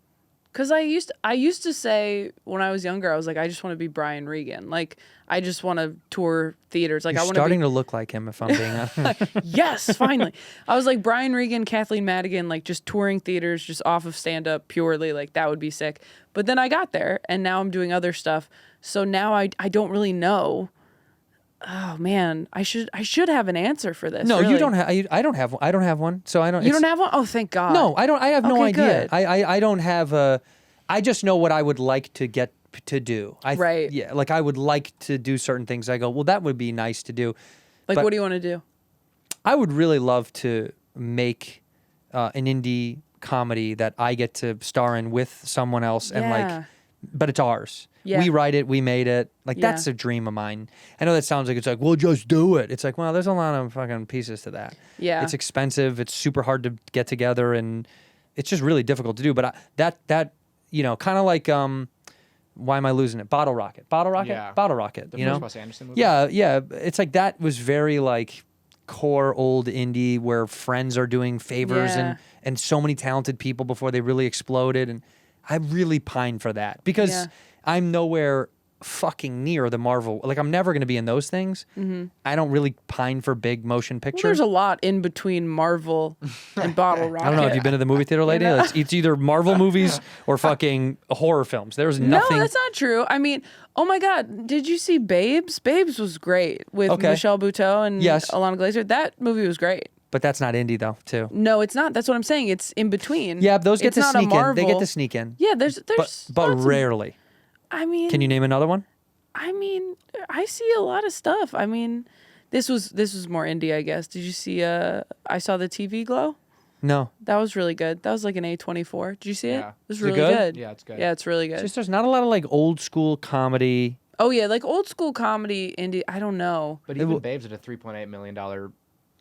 Because I used to say when I was younger, I was like, I just want to be Brian Regan. Like, I just want to tour theaters. Like, You're I want starting to to look like him, if I'm being honest. Yes, finally. I was like Brian Regan, Kathleen Madigan, like just touring theaters, just off of stand up purely. Like, that would be sick. But then I got there, and now I'm doing other stuff. So now I don't really know. Oh man, I should have an answer for this. No, really. you don't have. I don't have. I don't have one. So I don't. You don't have one? Oh, thank God. No, I don't. I have no Okay, idea. good. I don't have a. I just know what I would like to get to do. Right. Yeah. Like I would like to do certain things. I go, well, that would be nice to do. Like, But what do you want to do? I would really love to make an indie comedy that I get to star in with someone else, and Yeah. but it's ours. Yeah. We write it, we made it. Like Yeah. that's a dream of mine. I know that sounds like it's like, well, just do it. It's like, well, there's a lot of fucking pieces to that. Yeah. It's expensive. It's super hard to get together, and it's just really difficult to do. But that kind of like why am I losing it? Bottle Rocket. Yeah. Bottle Rocket. The You first know? Wes Anderson movie? Yeah. It's like that was very like core old indie where friends are doing favors Yeah. and so many talented people before they really exploded, and I really pine for that because Yeah. I'm nowhere fucking near the Marvel. Like I'm never going to be in those things. I don't really pine for big motion Well, pictures. there's a lot in between Marvel and Bottle Rocket. I don't know if you've been to the movie theater lately. know? It's either Marvel movies or fucking horror films. There's nothing. No, that's not true. I mean, oh my God, did you see Babes? Babes was great with Okay. Michelle Buteau and Yes. Alana Glazer. That movie was great. But that's not indie though, too. No, it's not. That's what I'm saying. It's in between. Yeah, those get It's to not a sneak in. They Marvel. get to sneak in. Yeah, there's But lots of- rarely. I mean, Can you name another one? I mean, I see a lot of stuff. I mean, this was more indie, I guess. Did you see? I saw the TV Glow. No. That was really good. That was like an A24. Did you see it? Yeah. It was Is it really good? good. Yeah, it's good. Yeah, it's really good. Just there's not a lot of like old school comedy. Oh yeah, like old school comedy indie. I don't know. But even Babes at a $3.8 million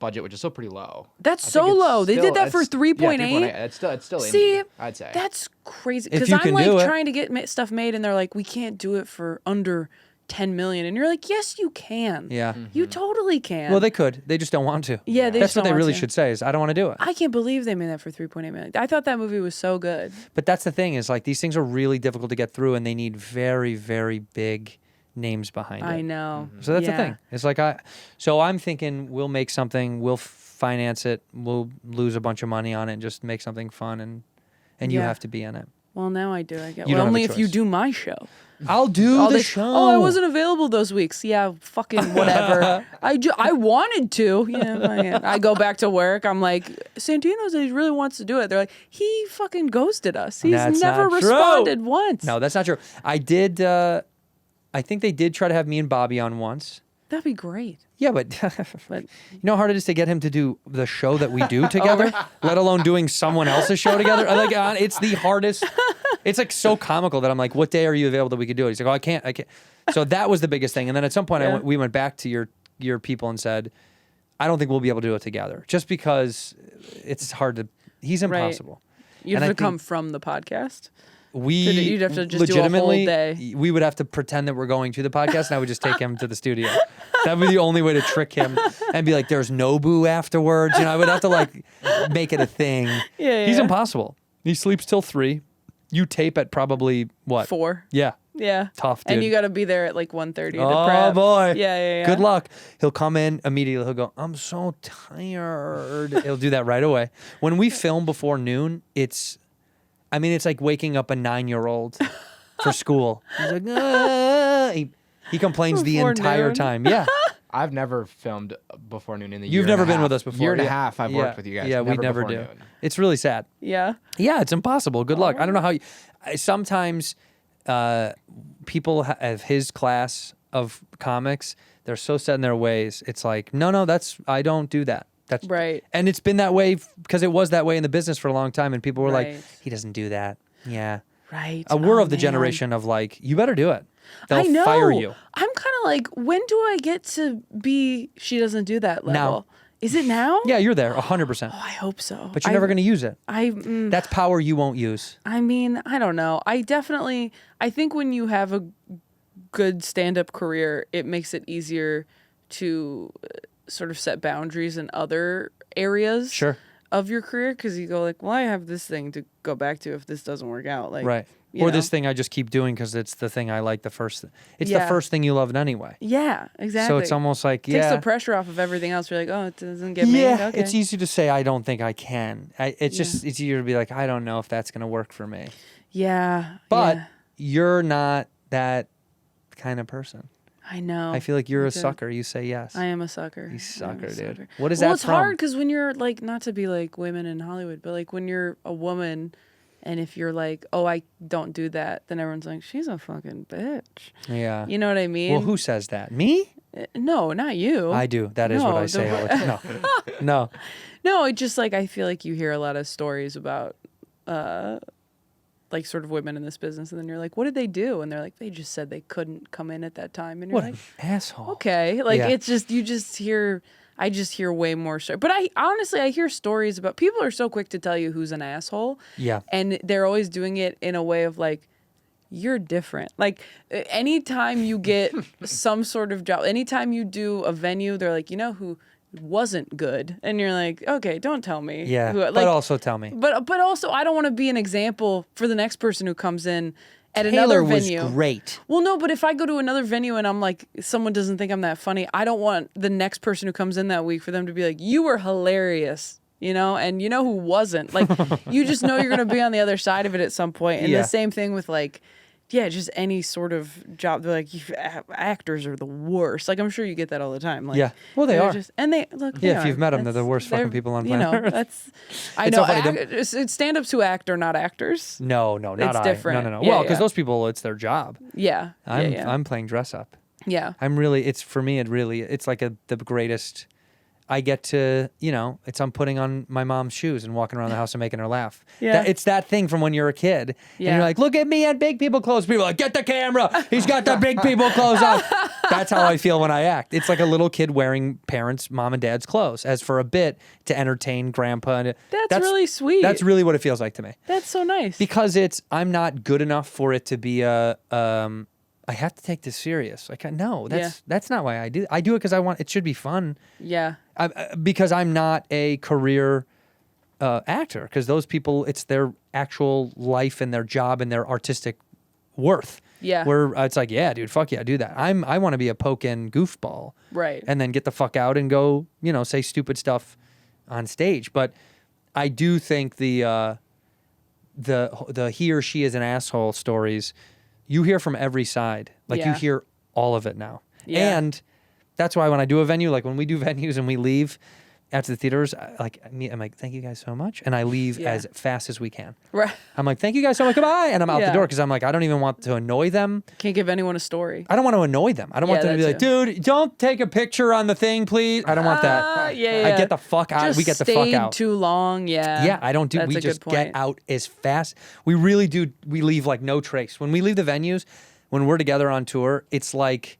budget, which is still pretty low. That's I think so it's low. They did still- that for it's- 3.8? Yeah, 3.8. It's still See, indie, I'd say. That's crazy. If Because you I'm can like do it. trying to get stuff made, and they're like, we can't do it for under 10 million. And you're like, yes, you can. Yeah. You totally can. Well, they could. They just don't want to. Yeah, they That's just what don't they want really to. should say is, I don't want to do it. I can't believe they made that for 3.8 million. I thought that movie was so good. But that's the thing is like these things are really difficult to get through, and they need very, very big names behind it. I know. So that's Yeah. the thing. It's like so I'm thinking we'll make something, we'll finance it, we'll lose a bunch of money on it, and just make something fun, and you Yeah. have to be in it. Well, now I do. I get You well, don't have only a if you choice. do my show. I'll do All the this- show. Oh, I wasn't available those weeks. Yeah, fucking whatever. I wanted to. Yeah, I go back to work. I'm like, Santino said he really wants to do it. They're like, he fucking ghosted us. He's That's never not true. responded once. No, that's not true. I did. I think they did try to have me and Bobby on once. That'd be great. Yeah, but you know how hard it is to get him to do the show that we do together, let alone doing someone else's show together. Like, it's the hardest. It's like so comical that I'm like, what day are you available that we could do it? He's like, oh, I can't. So that was the biggest thing. And then at some point, we went back to your people and said, I don't think we'll be able to do it together, just because it's hard to. He's impossible. Right. You'd have to come from the podcast. You'd have to just do a whole day. We would have to pretend that we're going to the podcast, and I would just take him to the studio. That would be the only way to trick him and be like, "There's Nobu afterwards." I would have to like make it a thing. Yeah. He's impossible. He sleeps till 3. You tape at probably what? 4. Yeah. Yeah. Tough, dude. And you got to be there at like 1:30 to prep. Oh boy. Yeah. Good luck. He'll come in immediately. He'll go, I'm so tired. He'll do that right away. When we film before noon, it's like waking up a 9-year-old for school. He's like, ah. He complains the Before entire noon? time. Yeah. I've never filmed before noon in the You've year never and a been half. with us before. Year and a half I've worked with you guys. Yeah, we never before do. noon. It's really sad. Yeah. Yeah, it's impossible. Good luck. I don't know how sometimes people of his class of comics, they're so set in their ways. It's like, no, I don't do that. That's right. And it's been that way because it was that way in the business for a long time. And people were Right. like, he doesn't do that. Yeah. Right. We're of the man. generation of like, you better do it. They'll I know. fire you. I'm kind of like, when do I get to be she doesn't do that level? Now. Is it now? Yeah, you're there 100%. Oh, I hope so. But you're never going to use it. mm, That's power you won't use. I mean, I don't know. I think when you have a good stand-up career, it makes it easier to sort of set boundaries in other areas Sure. of your career, because you go like, well, I have this thing to go back to if this doesn't work out. Like, Right. you Or know? this thing I just keep doing because it's the thing I like the first. It's the Yeah. first thing you loved anyway. Yeah, exactly. So it's almost like, Takes yeah. the pressure off of everything else. You're like, oh, it doesn't get made. Yeah, Okay. it's easy to say I don't think I can. It's easier to be like, I don't know if that's going to work for me. Yeah. But yeah. you're not that kind of person. I know. I feel like you're a do. sucker. You say yes. I am a sucker. You I am sucker, a dude. sucker. What is well, that it's from? hard because when you're like, not to be like women in Hollywood, but like when you're a woman and if you're like, oh, I don't do that, then everyone's like, she's a fucking bitch. Yeah. You know what I mean? Well, who says that? Me? No, not you. I do. That is what I say all the time. No. No, it just like, I feel like you hear a lot of stories about like sort of women in this business, and then you're like, what did they do? And they're like, they just said they couldn't come in at that time. And you're What like, an asshole. okay. Like, Yeah. it's just, I just hear way more stories. But I hear stories about, people are so quick to tell you who's an asshole. Yeah. And they're always doing it in a way of like, you're different. Like, anytime you get some sort of job, anytime you do a venue, they're like, you know who wasn't good? And you're like, okay, don't tell me. Yeah. Who, But also tell me. But also, I don't want to be an example for the next person who comes in at Taylor another was venue. great. Well, no, but if I go to another venue and I'm like, someone doesn't think I'm that funny, I don't want the next person who comes in that week for them to be like, you were hilarious, you know? And you know who wasn't? Like, you just know you're going to be on the other side of it at some point. And Yeah. the same thing with like, yeah, just any sort of job. They're like, actors are the worst. Like, I'm sure you get that all the time. Like, Yeah. Well, they they're are. And they look. Yeah, they if you've are. met them, they're the worst fucking people on planet You know, Earth. that's. I It's know. so funny, Stand-ups who act are not actors. No, not It's I. different. No. Yeah, Well, because yeah. those people, it's their job. Yeah. I'm playing dress up. Yeah. It's for me, it's like the greatest. I get to, I'm putting on my mom's shoes and walking around the house and making her laugh. Yeah. It's that thing from when you're a kid. And Yeah. you're like, look at me at big people clothes. People are like, get the camera. He's got the big people clothes on. That's how I feel when I act. It's like a little kid wearing parents' mom and dad's clothes as for a bit to entertain grandpa. That's really sweet. That's really what it feels like to me. That's so nice. Because I'm not good enough for it to be I have to take this serious. Like, no, that's not why I do. I do it because it should be fun. Yeah. Because I'm not a career actor. Because those people, it's their actual life and their job and their artistic worth. Yeah. Where it's like, yeah, dude, fuck yeah, do that. I want to be a poke-in goofball. Right. And then get the fuck out and go, say stupid stuff on stage. But I do think the he or she is an asshole stories, you hear from every side. Like, you Yeah. hear all of it now. Yeah. And that's why when I do a venue, like when we do venues and we leave, after the theaters, I'm like, thank you guys so much. And I leave as fast as we can. Right. I'm like, thank you guys so much. Goodbye. And I'm out the Yeah. door because I'm like, I don't even want to annoy them. Can't give anyone a story. I don't want to annoy them. I don't want them to be like, dude, don't take a picture on the thing, please. I don't want that. Yeah. I get the fuck out. Just we get the fuck out. too long. Yeah. Yeah, I don't do. That's We a just good get point. out as fast. We really do. We leave like no trace. When we leave the venues, when we're together on tour, it's like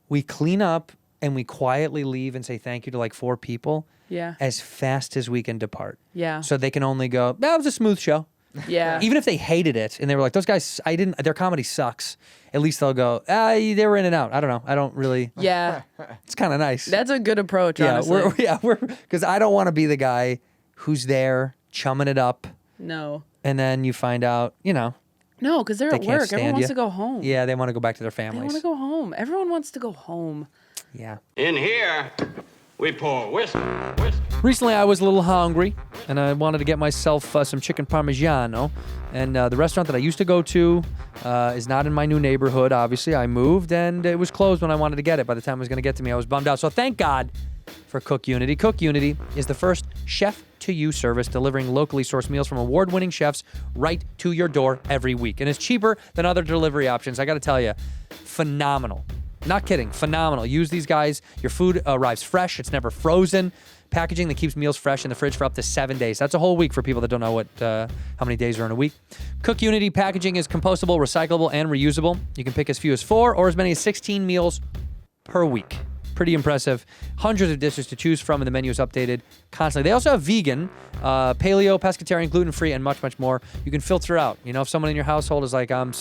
we clean up and we quietly leave and say thank you to like 4 people. Yeah. As fast as we can depart. Yeah. So they can only go, that was a smooth show. Yeah. Even if they hated it and they were like, those guys, their comedy sucks. At least they'll go, they were in and out. I don't know. I don't really. Yeah. It's kind of nice. That's a good approach, yeah, honestly. we're because I don't want to be the guy who's there chumming it up. No. And then you find out, No, because they're they at can't work. stand Everyone wants you. to go home. Yeah, they want to go back to their They families. want to go home. Everyone wants to go home. Yeah. In here, we pour whiskey. Recently, I was a little hungry, and I wanted to get myself some chicken parmigiano. And the restaurant that I used to go to is not in my new neighborhood, obviously. I moved, and it was closed when I wanted to get it. By the time it was going to get to me, I was bummed out. So thank God for Cook Unity. Cook Unity is the first chef-to-you service delivering locally sourced meals from award-winning chefs right to your door every week. And it's cheaper than other delivery options. I got to tell you, phenomenal. Not kidding, phenomenal. Use these guys. Your food arrives fresh. It's never frozen. Packaging that keeps meals fresh in the fridge for up to 7 days. That's a whole week for people that don't know how many days are in a week. Cook Unity packaging is compostable, recyclable, and reusable. You can pick as few as 4 or as many as 16 meals per week. Pretty impressive. Hundreds of dishes to choose from, and the menu is updated constantly. They also have vegan, paleo, pescatarian, gluten-free, and much, much more. You can filter out. If someone in your household is like, I'm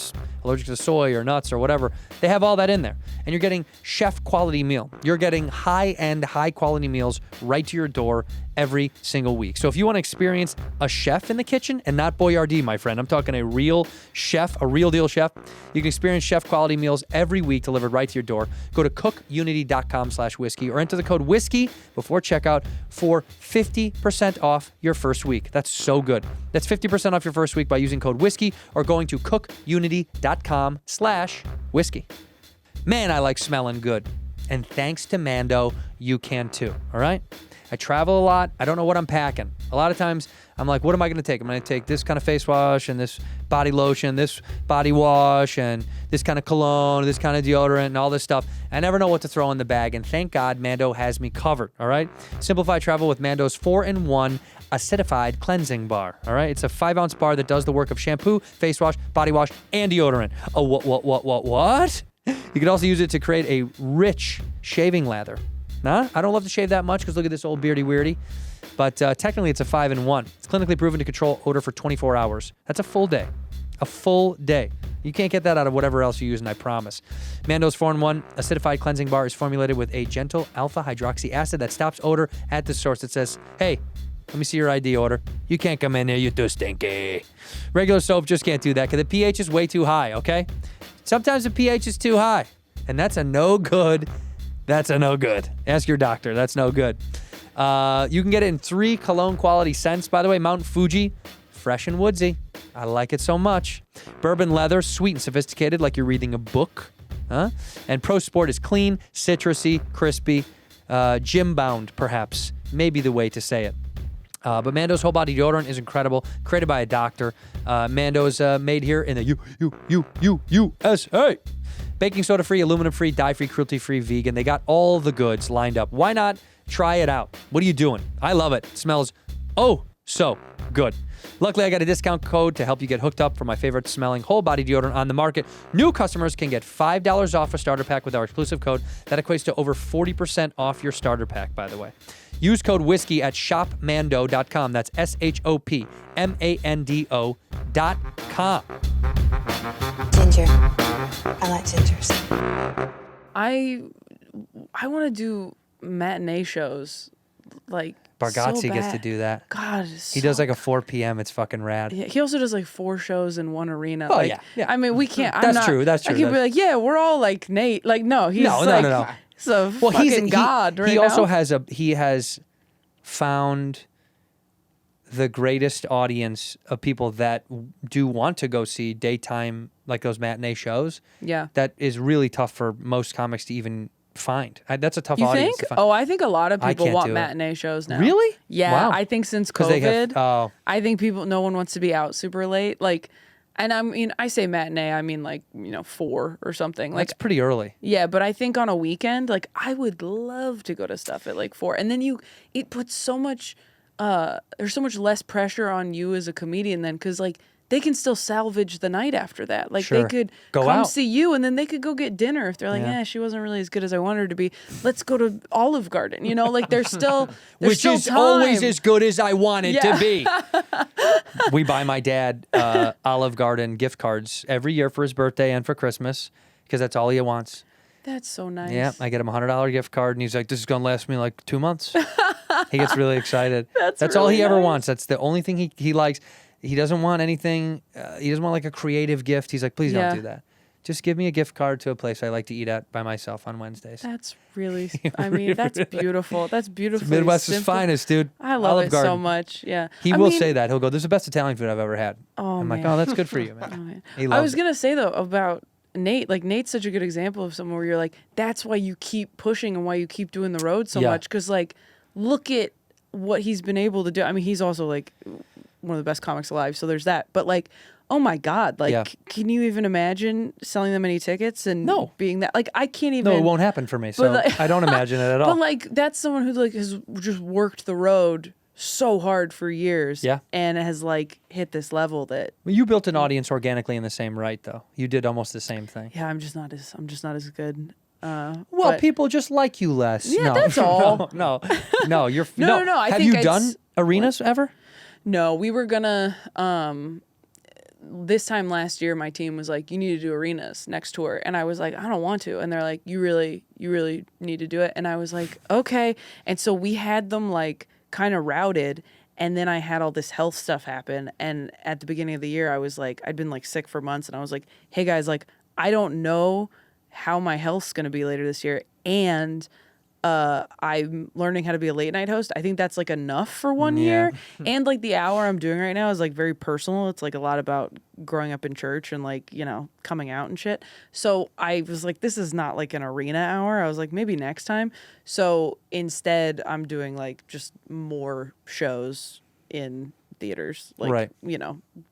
allergic to soy or nuts or whatever, they have all that in there. And you're getting chef-quality meal. You're getting high-end, high-quality meals right to your door every single week. So if you want to experience a chef in the kitchen, and not Boyardee, my friend, I'm talking a real chef, a real deal chef, you can experience chef-quality meals every week delivered right to your door. Go to cookunity.com/whiskey or enter the code whiskey before checkout for 50% off your first week. That's so good. That's 50% off your first week by using code whiskey or going to cookunity.com/whiskey. Man, I like smelling good. And thanks to MANDO, you can too, all right? I travel a lot. I don't know what I'm packing. A lot of times, I'm like, what am I going to take? I'm going to take this kind of face wash and this body lotion, this body wash, and this kind of cologne, this kind of deodorant, and all this stuff. I never know what to throw in the bag, and thank God MANDO has me covered, all right? Simplify travel with MANDO's 4-in-1 acidified cleansing bar, all right? It's a 5-ounce bar that does the work of shampoo, face wash, body wash, and deodorant. Oh, what? You can also use it to create a rich shaving lather. Nah, I don't love to shave that much because look at this old beardy weirdy. But technically, it's a 5-in-1. It's clinically proven to control odor for 24 hours. That's a full day. A full day. You can't get that out of whatever else you use, and I promise. MANDO's 4-in-1 acidified cleansing bar is formulated with a gentle alpha hydroxy acid that stops odor at the source. It says, hey, let me see your ID order. You can't come in here, you're too stinky. Regular soap just can't do that because the pH is way too high, okay? Sometimes the pH is too high, and that's a no good. That's a no good. Ask your doctor. That's no good. You can get it in 3 cologne quality scents. By the way, Mount Fuji, fresh and woodsy. I like it so much. Bourbon leather, sweet and sophisticated, like you're reading a book. And Pro Sport is clean, citrusy, crispy, gym bound, perhaps. Maybe the way to say it. But MANDO's whole body deodorant is incredible, created by a doctor. MANDO is made here in the USA. Baking soda free, aluminum free, dye free, cruelty free, vegan. They got all the goods lined up. Why not try it out? What are you doing? I love it. It smells so good. Luckily, I got a discount code to help you get hooked up for my favorite smelling whole body deodorant on the market. New customers can get $5 off a starter pack with our exclusive code. That equates to over 40% off your starter pack, by the way. Use code whiskey at shopmando.com. That's shopmando.com. Ginger. I like gingers. I want to do matinee shows, like Bargatze so gets bad. to do that. God, He does like a 4 p.m. It's fucking rad. Yeah, he also does like 4 shows in one arena. Oh, like, yeah. I mean, we can't. That's true. I can be like, yeah, we're all like Nate. Like, no, he's No. He's a fucking god right he now. also has found the greatest audience of people that do want to go see daytime, like those matinee shows. Yeah. That is really tough for most comics to even find. That's a tough You audience think? to find. Oh, I think a lot of I people can't want do it. matinee shows now. Really? Yeah, Wow. I think since 'Cause they COVID, have- I think no one wants to be out super late. Like, and I mean, I say matinee, I mean like 4 or something. Like, That's pretty early. yeah, but I think on a weekend, like I would love to go to stuff at like 4, and then it puts so much. There's so much less pressure on you as a comedian then, because like they can still salvage the night after that. Like Sure. they could Go come out. see you, and then they could go get dinner if they're like, Yeah. she wasn't really as good as I wanted her to be. Let's go to Olive Garden. Like there's still Which still is time. always as good as I want it Yeah. to be. We buy my dad Olive Garden gift cards every year for his birthday and for Christmas because that's all he wants. That's so nice. Yeah, I get him a $100 gift card, and he's like, "This is gonna last me like 2 months." He gets really excited. That's all really he ever nice. wants. That's the only thing he likes. He doesn't want anything. He doesn't want like a creative gift. He's like, "Please Yeah. don't do that. Just give me a gift card to a place I like to eat at by myself on Wednesdays." That's really. I mean, that's beautiful. That's beautiful. Midwest's finest, dude. I love Olive it Garden. so much. Yeah. He I will mean, say that. He'll go, "This is the best Italian food I've ever had." Oh, I'm like, man. "Oh, that's good for you, man." Oh, man. He I loves was it. gonna say though about Nate. Like Nate's such a good example of someone where you're like, that's why you keep pushing and why you keep doing the road so Yeah. much. Because like, look at what he's been able to do. I mean, he's also like one of the best comics alive. So there's that. But like, oh my God, like, Yeah. can you even imagine selling that many tickets and No. being that? Like, I can't even. No, it won't happen for me. So like- I don't imagine it at all. But like, that's someone who like has just worked the road so hard for years. Yeah. And has like hit this level that. Well, you built an audience organically in the same right, though. You did almost the same thing. Yeah, I'm just not as good. Well, but- people just like you less. Yeah, no, that's all. No, you're No, I Have think you done arenas ever? No, we were gonna. This time last year, my team was like, "You need to do arenas next tour," and I was like, "I don't want to," and they're like, you really need to do it," and I was like, "Okay," and so we had them like kind of routed. And then I had all this health stuff happen. And at the beginning of the year, I was like, I'd been like sick for months. And I was like, hey guys, like, I don't know how my health's going to be later this year. And I'm learning how to be a late night host. I think that's like enough for 1 year. And like the hour I'm doing right now is like very personal. It's like a lot about growing up in church and like, coming out and shit. So I was like, this is not like an arena hour. I was like, maybe next time. So instead I'm doing like just more shows in theaters, like, Right.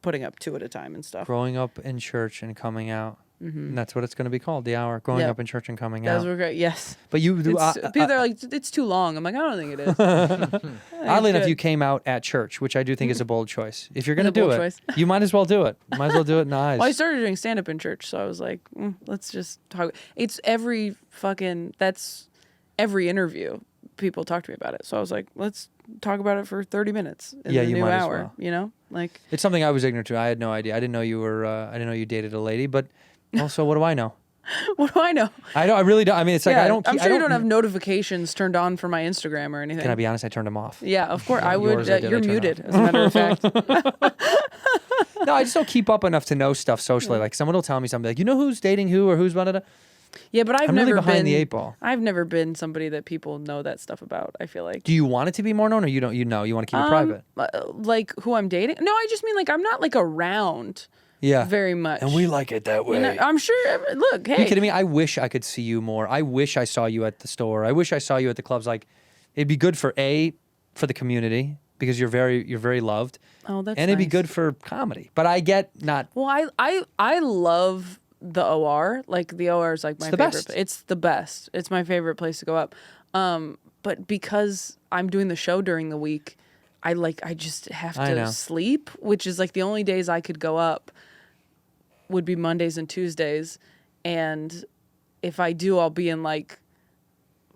putting up 2 at a time and stuff. Growing up in church and coming out. And that's what it's going to be called, the hour. Growing Yeah. up in church and coming That's out. what great. Yes. But you do. People are like, it's too long. I'm like, I don't think it is. Oddly enough, good. you came out at church, which I do think is a bold choice. If you're going to It's a do bold it, choice. you might as well do it. Might as well do it in the eyes. Well, I started doing stand up in church, so I was like, let's just talk. It's that's every interview. People talk to me about it. So I was like, let's talk about it for 30 minutes in Yeah, the you new might as hour, well. Like, It's something I was ignorant to. I had no idea. I didn't know you were. I didn't know you dated a lady. But also, what do I know? what do I know? I don't. I really don't. I mean, it's like Yeah, I don't. I'm I sure you don't have notifications turned on for my Instagram or anything. Can I be honest? I turned them off. Yeah, of course. Yeah, I would. yours I did, I You're turned muted, off. as a matter of fact. No, I just don't keep up enough to know stuff socially. Like someone will tell me something like, you know who's dating who or who's blah, blah, blah. Yeah, but I've I'm never really behind been the 8 ball. I've never been somebody that people know that stuff about. I feel like. Do you want it to be more known, or you don't? You want to keep it private? Like who I'm dating? No, I just mean like I'm not like around. Yeah. Very much. And we like it that way. I'm sure. Look, hey. Are you kidding me? I wish I could see you more. I wish I saw you at the store. I wish I saw you at the clubs. Like, it'd be good for the community because you're very loved. Oh, that's and it'd be nice. good for comedy. But I get not. Well, I love the OR. Like the OR is like my the favorite. best. It's the best. It's my favorite place to go up. But because I'm doing the show during the week, I just have I know. to sleep, which is like the only days I could go up would be Mondays and Tuesdays. And if I do, I'll be in like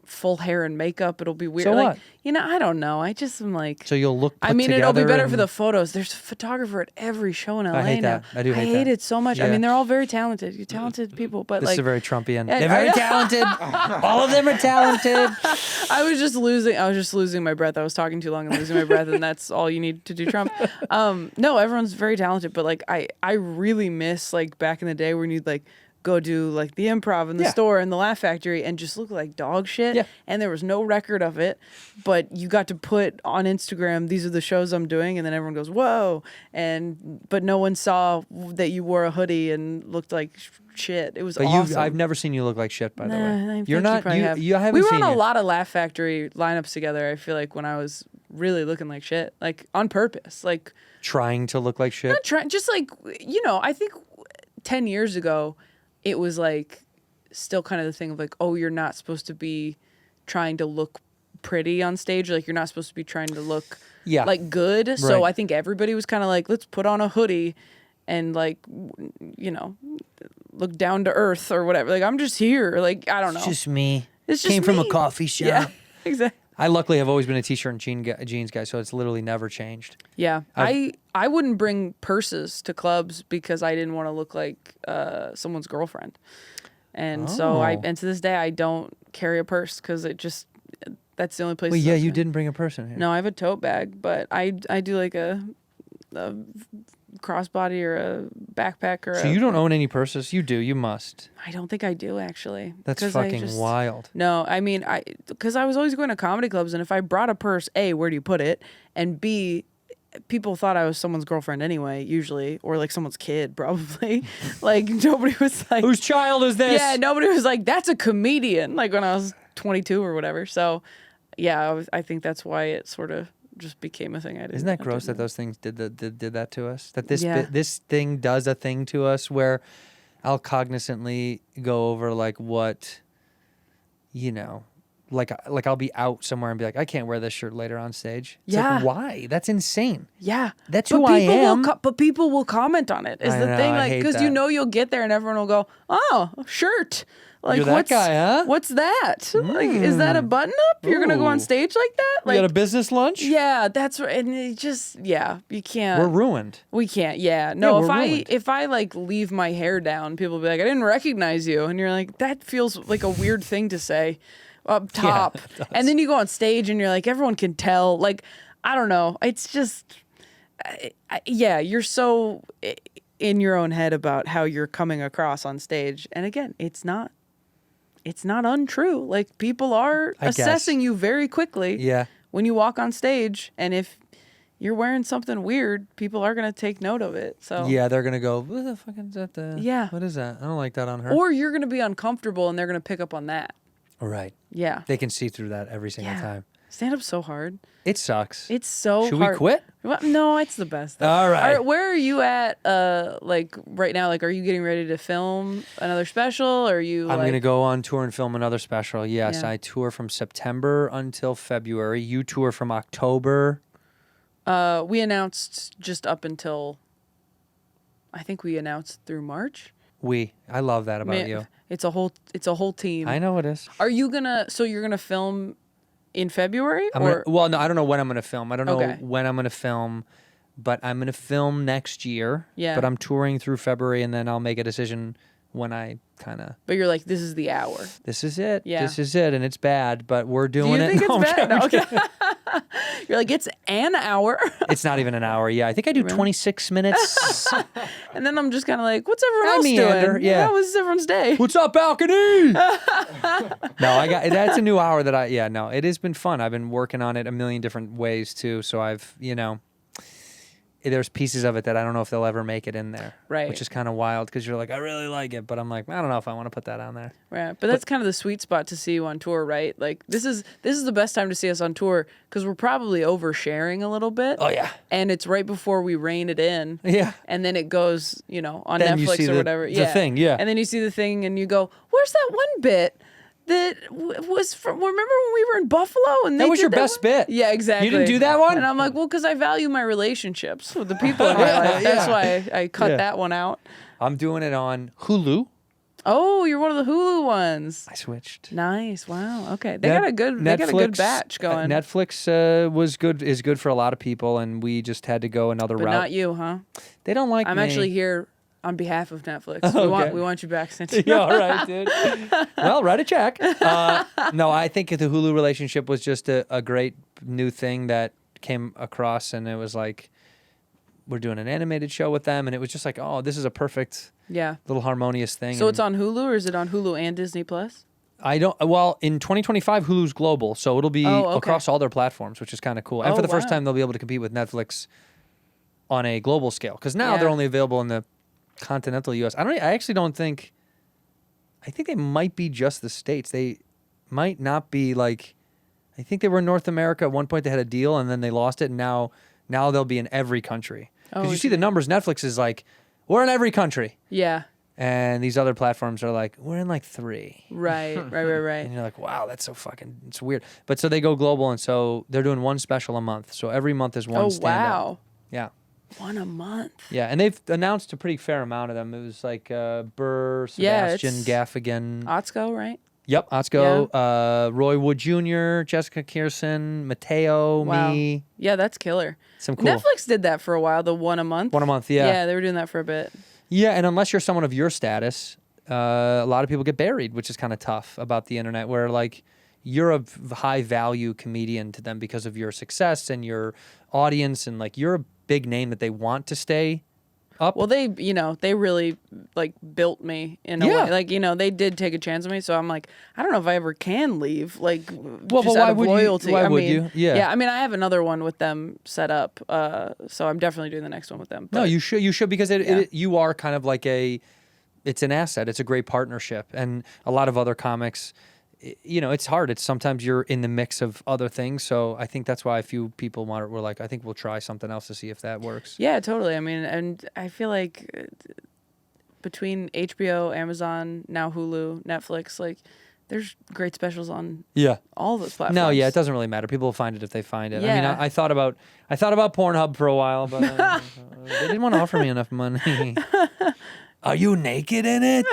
full hair and makeup. It'll be weird. So like, what? I don't know. I just am like. So you'll look. I mean, it'll be together better for and- the photos. There's a photographer at every show in LA I hate now. that. I do hate hate that. it so much. I Yeah. mean, they're all very talented. You're talented people, but This like is a very Trumpian. Yeah, They're very I- talented. All of them are talented. I was just losing my breath. I was talking too long and losing my breath, and that's all you need to do Trump. No, everyone's very talented, but like I really miss like back in the day when you'd like go do like the Improv and the store and the Laugh Factory and just look like dog shit. Yeah. And there was no record of it, but you got to put on Instagram, these are the shows I'm doing, and then everyone goes, whoa. But no one saw that you wore a hoodie and looked like shit. It was awesome. I've never seen you look like shit, by the way. I think You're not. probably have. You haven't We were seen on a you. lot of Laugh Factory lineups together. I feel like when I was really looking like shit, like on purpose, like Trying to look like shit. not trying, just like I think 10 years ago, it was like still kind of the thing of like, oh, you're not supposed to be trying to look pretty on stage, like you're not supposed to be trying to look like good. So Right. I think everybody was kind of like, let's put on a hoodie and like look down to earth or whatever. Like I'm just here. Like I don't know. It's just me. It's just Came from a me. coffee shop. Yeah, exactly. I luckily have always been a t-shirt and jeans guy, so it's literally never changed. Yeah, I wouldn't bring purses to clubs because I didn't want to look like someone's girlfriend, and so Oh. and to this day I don't carry a purse because that's the only place. Well, yeah, you didn't bring a person here. No, I have a tote bag, but I do like a crossbody or a backpack or. So you don't own any purses? You do. You must. I don't think I do actually. That's 'cause I fucking wild. No, I mean because I was always going to comedy clubs, and if I brought a purse, A, where do you put it, and B, people thought I was someone's girlfriend anyway, usually, or like someone's kid, probably. Like nobody was like, Whose child is this? yeah, nobody was like, that's a comedian. Like when I was 22 or whatever. So, yeah, I think that's why it sort of just became a thing. I didn't. Isn't that have gross to that do. those things did that to us? That this Yeah. this thing does a thing to us where I'll cognizantly go over like what, like I'll be out somewhere and be like, I can't wear this shirt later on stage. It's Yeah. like, why? That's insane. Yeah, That's but who I people am. but people will comment on it. Is I the know, thing I like hate because that. you'll get there and everyone will go, oh, shirt. Like You're that what's guy, huh? What's that? Like is that a button up? You're gonna go on Ooh. stage like that? We Like got a business lunch? yeah, that's right. And it just you can't. We're ruined. We can't. Yeah. No, we're ruined. if I like leave my hair down, people will be like, I didn't recognize you. And you're like, that feels like a weird thing to say up top. it does. And then you go on stage and you're like, everyone can tell. Like, I don't know. It's just, you're so in your own head about how you're coming across on stage. And again, it's not untrue. Like people are I guess. assessing you very quickly Yeah. when you walk on stage. And if you're wearing something weird, people are going to take note of it. So Yeah, they're gonna go, what the fuck is that? Yeah. What is that? I don't like that on her. Or you're going to be uncomfortable and they're going to pick up on that. Right. Yeah. They can see through that every single time. Stand up's so hard. It sucks. It's so Should hard. we quit? Well, no, it's the best. All right. Where are you at like right now? Like are you getting ready to film another special or are you I'm like going to go on tour and film another special. Yes, Yeah. I tour from September until February. You tour from October. we announced just up until I think we announced through March. I love that about Man, you. It's a whole team. I know it is. Are you you're gonna film in February Well, no, I don't know when I'm going to film. I don't know Okay. when I'm going to film, but I'm going to film next year. Yeah. But I'm touring through February, and then I'll make a decision when I kind of, but you're like, this is the hour. this is it. Yeah. This is it, and it's bad, but we're Do doing you it. think No, I'm it's bad? kidding, No, I'm okay. You're like, it's an hour. It's not even an hour. Yeah, I think I do 26 minutes. And then I'm just kind of like, what's everyone else meander, doing? yeah. How was everyone's day? What's up, balcony? No, that's a new hour that it has been fun. I've been working on it a million different ways too. So I've, there's pieces of it that I don't know if they'll ever make it in there. Right. Which is kind of wild because you're like, I really like it, but I'm like, I don't know if I want to put that on there. Right. But that's kind of the sweet spot to see you on tour, right? Like this is the best time to see us on tour because we're probably oversharing a little bit. Oh, yeah. And it's right before we rein it in. Yeah. And then it goes, on Then you Netflix see or the- whatever. the thing, yeah. And then you see the thing and you go, where's that one bit that was from? Remember when we were in Buffalo and That they was did your that best one? bit. Yeah, exactly. You didn't do that one? And I'm like, well, because I value my relationships with the people in my life. That's why I cut Yeah. that one out. I'm doing it on Hulu. Oh, you're one of the Hulu ones. I switched. Nice. Wow. Okay. They got a good batch going. Netflix is good for a lot of people, and we just had to go another but route. not you, huh? They don't like I'm me. actually here on behalf of Netflix. Okay. We want you back, Santino. Yeah, all right, dude. Well, write a check. No, I think the Hulu relationship was just a great new thing that came across, and it was like, we're doing an animated show with them, and it was just like, oh, this is a perfect Yeah. little harmonious thing. So and it's on Hulu, or is it on Hulu and Disney Plus? I don't. Well, in 2025, Hulu's global, so it'll be across all their platforms, which is kind of cool. And for the first time, they'll be able to compete with Netflix on a global scale, because now they're only available in the continental U.S. I actually don't think. I think they might be just the states. They might not be like. I think they were in North America at one point. They had a deal, and then they lost it, and now they'll be in every country. Because you see the numbers. Netflix is like, we're in every country. Yeah. And these other platforms are like, we're in like 3. Right. And you're like, wow, that's so fucking, it's weird. But so they go global, and so they're doing one special a month. So every month is one standout. Wow. Yeah. One a month. Yeah, and they've announced a pretty fair amount of them. It was like Burr, Sebastian, Gaffigan. Otsko, right? Yep, Otsko, Roy Wood Jr., Jessica Kirson, Mateo, me. Yeah, that's killer. Some cool. Netflix did that for a while, the one a month. One a month, yeah. Yeah, they were doing that for a bit. Yeah, and unless you're someone of your status, a lot of people get buried, which is kind of tough about the internet, where like you're a high value comedian to them because of your success and your audience, and like you're a big name that they want to stay up. Well, they really like built me in a way. Like, they did take a chance on me, so I'm like, I don't know if I ever can leave. Like, well, just but out of loyalty. Why would you? Yeah. Yeah, I mean, I have another one with them set up, so I'm definitely doing the next one with them. No, you should because you are kind of like it's an asset. It's a great partnership, and a lot of other comics. It's hard. It's sometimes you're in the mix of other things. So I think that's why a few people were like, I think we'll try something else to see if that works. Yeah, totally. I mean, and I feel like between HBO, Amazon, now Hulu, Netflix, like there's great specials on all those platforms. No, yeah, it doesn't really matter. People will find it if they find it. Yeah. I mean, I thought about Pornhub for a while, but they didn't want to offer me enough money. Are you naked in it?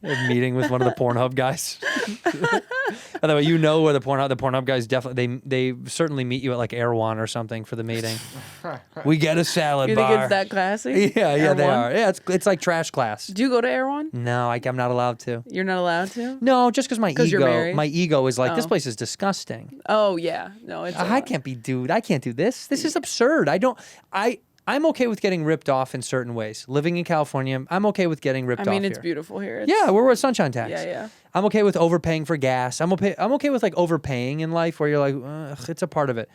A meeting with one of the Pornhub guys. By the way, where the Pornhub guys definitely they certainly meet you at like Erewhon or something for the meeting. We get a salad you bar. think it's that classy? Yeah, Erewhon? they are. Yeah, it's like trash class. Do you go to Erewhon? No, I'm not allowed to. You're not allowed to? No, just because you're married? my ego is like, this place is disgusting. Oh yeah, no, it's. I can't do this. This is absurd. I'm okay with getting ripped off in certain ways. Living in California, I'm okay with getting ripped off. I mean, it's here. beautiful here. Yeah, we're Sunshine Tax. Yeah. I'm okay with overpaying for gas. I'm okay with like overpaying in life, where you're like, ugh, it's a part of it.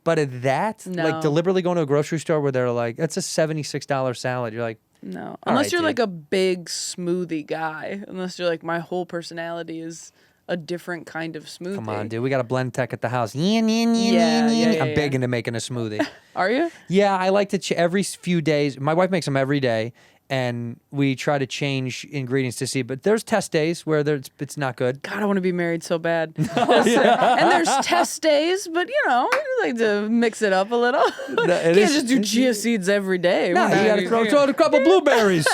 But at that, like deliberately going to a grocery store where they're like, it's a $76 salad. You're like, no, unless you're like a big smoothie guy. Unless you're like, my whole personality is a different kind of smoothie. Come on, dude. We got a blend tech at the house. I'm big into making a smoothie. Are you? Yeah, I like to every few days. My wife makes them every day, and we try to change ingredients to see. But there's test days where it's not good. God, I want to be married so bad. And there's test days, but you like to mix it up a little. Can't just do chia seeds every day. No, you got to throw a couple blueberries.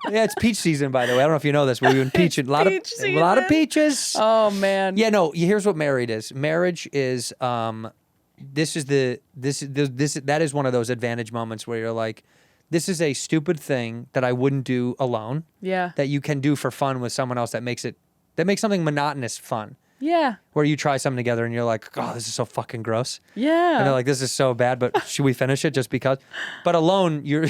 Yeah, it's peach season, by the way. I don't know if you know this. We're doing peach. A lot of peaches. Oh man. Yeah, no. Here's what married is. Marriage is that is one of those advantage moments where you're like, this is a stupid thing that I wouldn't do alone. Yeah. That you can do for fun with someone else that makes something monotonous fun. Yeah. Where you try something together and you're like, oh, this is so fucking gross. Yeah. And they're like, this is so bad, but should we finish it just because? But alone, you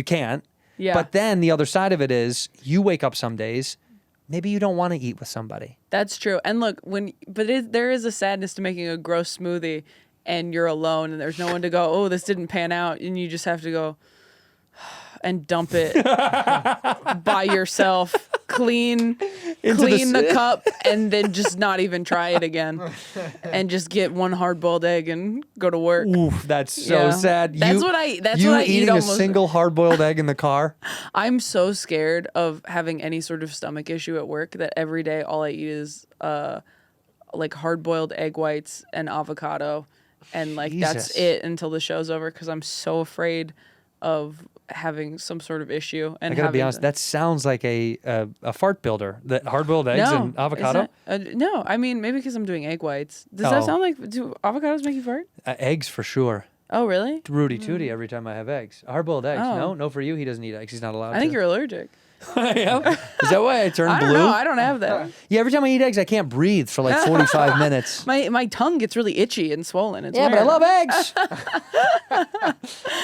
can't. Yeah. But then the other side of it is, you wake up some days, maybe you don't want to eat with somebody. That's true. And look, there is a sadness to making a gross smoothie and you're alone and there's no one to go, oh, this didn't pan out. And you just have to go and dump it by yourself, clean the cup, and then just not even try it again, and just get one hard-boiled egg and go to work. Oof, that's so sad. That's what I eat eating a single hard-boiled egg in the car. I'm so scared of having any sort of stomach issue at work that every day all I eat is like hard-boiled egg whites and avocado, and like that's it until the show's over, because I'm so afraid of having some sort of issue. And I gotta be honest, that sounds like a fart builder. That hard-boiled eggs and avocado. No, I mean maybe because I'm doing egg whites. Does that sound like, do avocados make you fart? Eggs for sure. Oh really? Rudy Tooty every time I have eggs. Hard-boiled eggs. Oh. No for you. He doesn't eat eggs. He's not allowed. I think you're allergic. Yeah. Is that why I turned I blue? don't know. I don't have that. Yeah, every time I eat eggs, I can't breathe for like 45 minutes. My tongue gets really itchy and swollen. It's Yeah, weird. but I love eggs.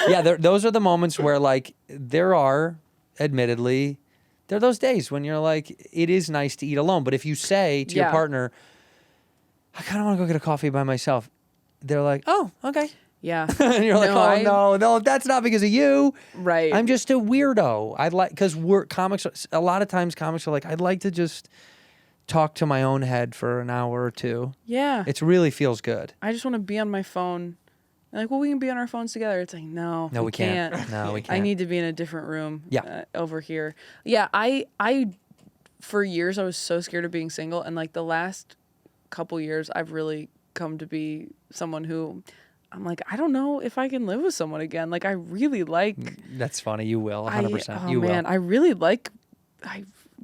Yeah, those are the moments where, like, there are, admittedly, there are those days when you're like, it is nice to eat alone. But if you say to your partner, I kind of want to go get a coffee by myself, they're like, oh, okay. Yeah. And you're like, no, that's not because of you. Right. I'm just a weirdo. I'd like, because comics, a lot of times comics are like, I'd like to just talk to my own head for an hour or two. Yeah. It really feels good. I just want to be on my phone. They're like, well, we can be on our phones together. It's like, no, we can't. No, we can't. I need to be in a different room. Yeah. Over here. Yeah. I, for years, I was so scared of being single. And like the last couple years, I've really come to be someone who I'm like, I don't know if I can live with someone again. Like, I really like. That's funny. You will. 100%. You man, will. I really like.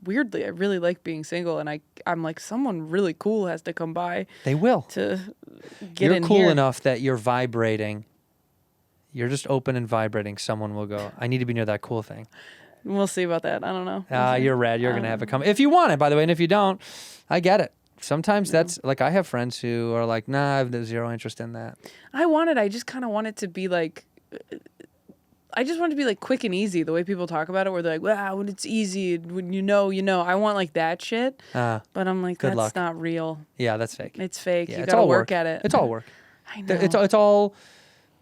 Weirdly, I really like being single, and I'm like, someone really cool has to come by. They will. To get in You're cool here. enough that you're vibrating. You're just open and vibrating. Someone will go, I need to be near that cool thing. We'll see about that. I don't know. You're rad. You're going to have it come. If you want it, by the way, and if you don't, I get it. Sometimes that's, like, I have friends who are like, nah, I have zero interest in that. I want it. I just kind of want it to be like, I just want it to be like quick and easy, the way people talk about it, where they're like, wow, when it's easy, when you know. I want like that shit. But I'm like, that's luck. not real. Yeah, that's fake. It's fake. Yeah, You it's got to all work at it. It's all work. I know.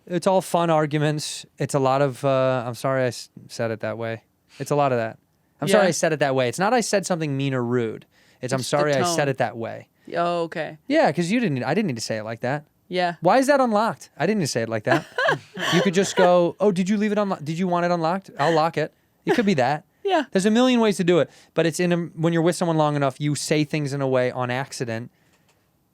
It's all fun arguments. It's a lot of, I'm sorry I said it that way. It's a lot of that. I'm sorry I said it that way. It's not I said something mean or rude. It's I'm Just the sorry I said tone. it that way. Oh, okay. Yeah, because I didn't need to say it like that. Yeah. Why is that unlocked? I didn't need to say it like that. You could just go, oh, did you leave it unlocked? Did you want it unlocked? I'll lock it. It could be that. Yeah. There's a million ways to do it. But it's when you're with someone long enough, you say things in a way on accident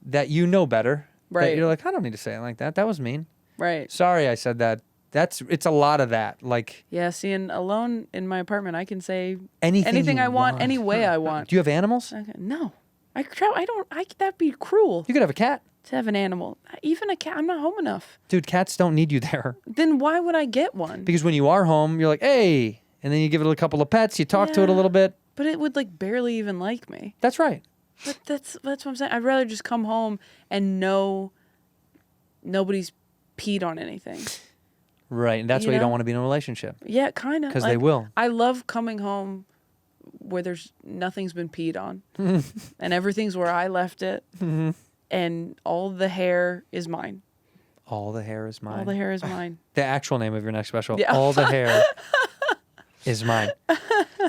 that you know better. Right. That you're like, I don't need to say it like that. That was mean. Right. Sorry I said that. It's a lot of that. Like, Yeah, seeing alone in my apartment, I can say anything I you want, want. any way I want. Do you have animals? No. That'd be cruel You could have a cat. to have an animal. Even a cat, I'm not home enough. Dude, cats don't need you there. Then why would I get one? Because when you are home, you're like, hey. And then you give it a couple of pets. You talk to it a little bit. But it would like barely even like me. That's right. But that's what I'm saying. I'd rather just come home and know nobody's peed on anything. Right. And that's why you don't want to be in a relationship. Yeah, kind of. Because they will. I love coming home where nothing's been peed on. And everything's where I left it. And all the hair is mine. All the hair is mine. All the hair is mine. The actual name of your next special. Yeah. All the hair is mine.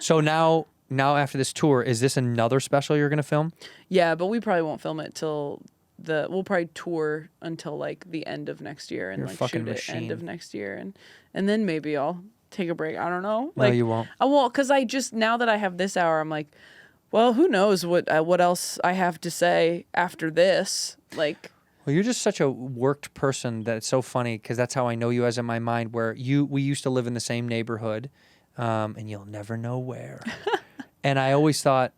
So now after this tour, is this another special you're going to film? Yeah, but we probably won't film it till we'll probably tour until like the end of next year and You're a like fucking shoot it machine. end of next year and then maybe I'll take a break. I don't know. No, you won't. I won't, because now that I have this hour, I'm like, well, who knows what else I have to say after this? Like, Well, you're just such a worked person that it's so funny because that's how I know you as in my mind. Where we used to live in the same neighborhood, and you'll never know where. And I always thought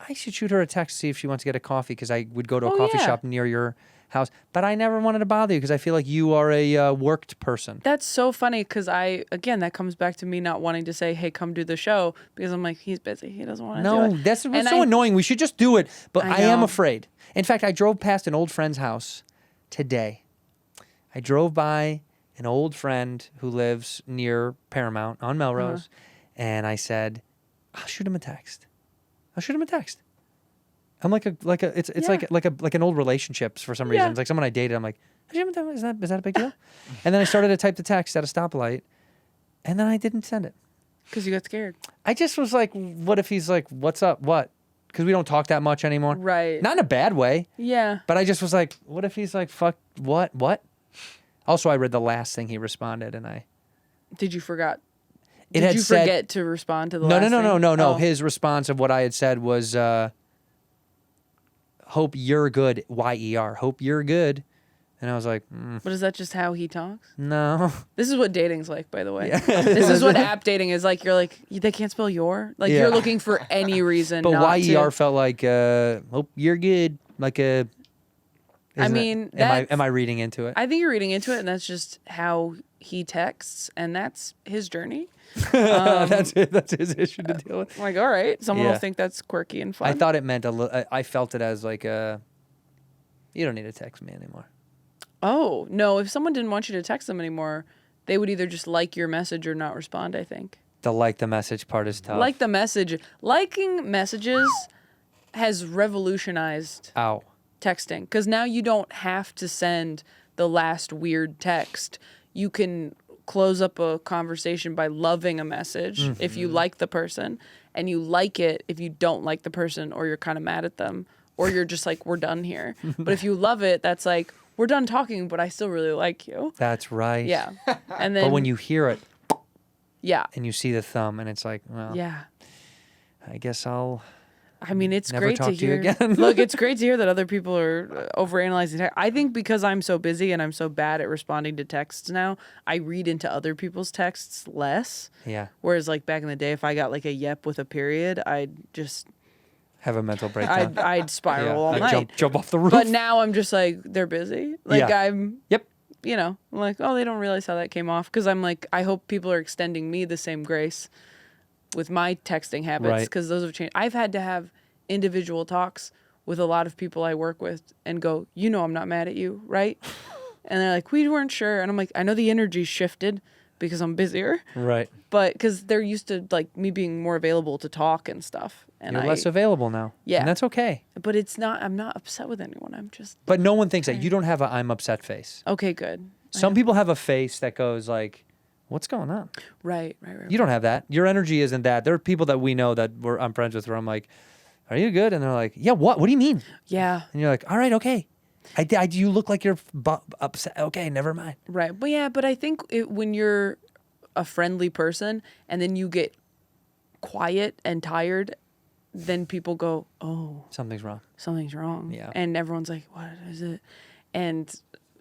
I should shoot her a text to see if she wants to get a coffee because I would go to a coffee shop near your house. But I never wanted to bother you because I feel like you are a worked person. that's so funny because that comes back to me not wanting to say, hey, come do the show, because I'm like, he's busy. He doesn't want to do it. No, that's And so annoying. We should just do it. But I I am know. afraid. In fact, I drove past an old friend's house today. I drove by an old friend who lives near Paramount on Melrose, and I said, I'll shoot him a text. I'm like an old relationship for some reason. Yeah. It's like someone I dated. I'm like, is that a big deal? And then I started to type the text at a stoplight, and then I didn't send it. Because you got scared. I just was like, what if he's like, what's up? What? Because we don't talk that much anymore. Right. Not in a bad way. Yeah. But I just was like, what if he's like, fuck, what? Also, I read the last thing he responded, and Did you forget? It Did had you said- forget to respond to the no, last thing? no. Oh. His response of what I had said was, hope you're good, Y-E-R, hope you're good. And I was like, But is that just how he talks? no. This is what dating's like, by the way. This is what app dating is like. You're like, they can't spell your? Like, Yeah. you're looking for any reason But not Y-E-R to. felt like, hope you're good. Like it Am I reading into it? I think you're reading into it, and that's just how he texts, and that's his journey. That's his issue to deal with. I'm like, all right, someone will think that's quirky and fun. I thought it meant I felt it as like you don't need to text me anymore. Oh, no, if someone didn't want you to text them anymore, they would either just like your message or not respond, I think. The like the message part is tough. Like the message. Liking messages has revolutionized texting, because now you don't have to send the last weird text. You can close up a conversation by loving a message if you like the person, and you like it if you don't like the person, or you're kind of mad at them, or you're just like, we're done here. But if you love it, that's like, we're done talking, but I still really like you. That's right. Yeah. And then, but when you hear it, yeah, and you see the thumb, and it's like, well, yeah, I guess it's never great talk to hear. You again. Look, it's great to hear that other people are overanalyzing. I think because I'm so busy and I'm so bad at responding to texts now, I read into other people's texts less. Yeah. Whereas like back in the day, if I got like a yep with a period, I'd just have a mental breakdown. I'd spiral all night. Jump off the roof. But now I'm just like, they're busy. Like I'm. Yep. You know, I'm like, oh, they don't realize how that came off. Because I'm like, I hope people are extending me the same grace with my texting habits, because those have changed. I've had to have individual talks with a lot of people I work with and go, you know, I'm not mad at you, right? And they're like, we weren't sure. And I'm like, I know the energy shifted because I'm busier. Right. But because they're used to like me being more available to talk and stuff. And You're less available now. Yeah. And that's okay. But it's not, I'm not upset with anyone. I'm just. But no one thinks that. You don't have a I'm upset face. Okay, good. Some people have a face that goes like, what's going on? Right. You don't have that. Your energy isn't that. There are people that we know that I'm friends with where I'm like, are you good? And they're like, yeah, what? What do you mean? Yeah. And you're like, all right, okay. You look like you're upset. Okay, never mind. Right. But yeah, but I think when you're a friendly person and then you get quiet and tired, then people go, oh. Something's wrong. Something's wrong. Yeah. And everyone's like, what is it? And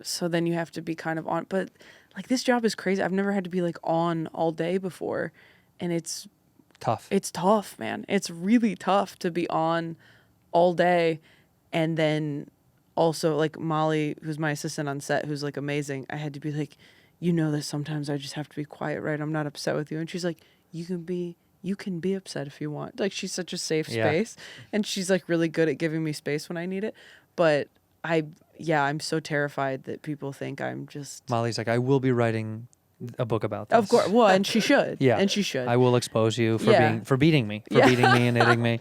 so then you have to be kind of on. But like this job is crazy. I've never had to be like on all day before. And it's tough. It's tough, man. It's really tough to be on all day. And then also like Molly, who's my assistant on set, who's like amazing. I had to be like, you know that sometimes I just have to be quiet, right? I'm not upset with you. And she's like, you can be upset if you want. Like she's such a safe space. And she's like really good at giving me space when I need it. But I'm so terrified that people think I'm just. Molly's like, I will be writing a book about this. Of course. Well, and she should. Yeah. And she should. I will expose you for beating me and hitting me.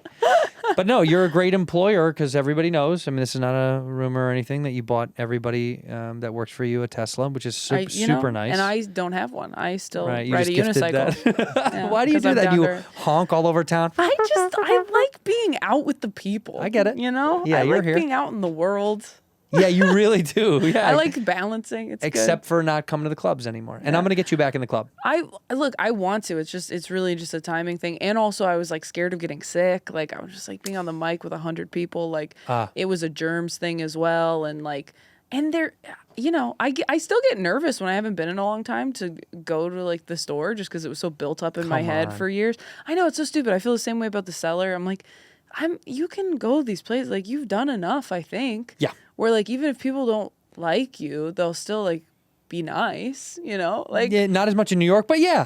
But no, you're a great employer because everybody knows. I mean, this is not a rumor or anything that you bought everybody that works for you a Tesla, which is super nice. And I don't have one. I still ride a unicycle. Why do you do that? You honk all over town? I like being out with the people. I get it. You know? Yeah, I you're like here. being out in the world. Yeah, you really do. Yeah, I like balancing. It's except good. for not coming to the clubs anymore. And I'm going to get you back in the club. I want to. It's really just a timing thing. And also I was like scared of getting sick. Like I was just like being on the mic with 100 people. Like it was a germs thing as well. And like, and there, you know, I still get nervous when I haven't been in a long time to go to like the store just because it was so built up in my head for years. I know it's so stupid. I feel the same way about the cellar. I'm like, you can go these places. Like you've done enough, I think. Yeah. Where like even if people don't like you, they'll still like be nice, you know? Like not as much in New York, but yeah,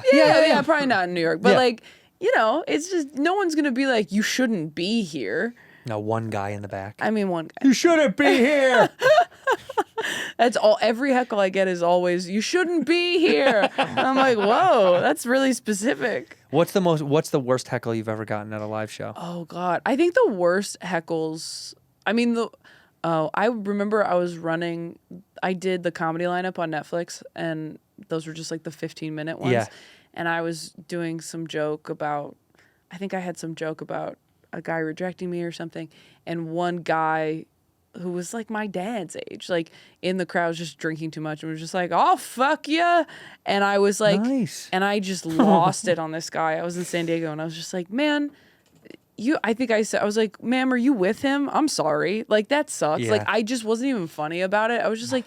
probably not in New York. But like, you know, it's just no one's gonna be like, you shouldn't be here. No, one guy in the back. I mean, one guy. You shouldn't be here. That's all. Every heckle I get is always, you shouldn't be here. And I'm like, whoa, that's really specific. What's the worst heckle you've ever gotten at a live show? Oh God, I think the worst heckles. I mean I remember I did the comedy lineup on Netflix, and those were just like the 15-minute ones. Yeah. And I was doing some joke about, I think I had some joke about a guy rejecting me or something. And one guy who was like my dad's age, like in the crowd was just drinking too much and was just like, oh, fuck ya. And I was like, nice. And I just lost it on this guy. I was in San Diego and I was just like, man, I was like, ma'am, are you with him? I'm sorry. Like, that sucks. Yeah. Like, I just wasn't even funny about it. I was just like,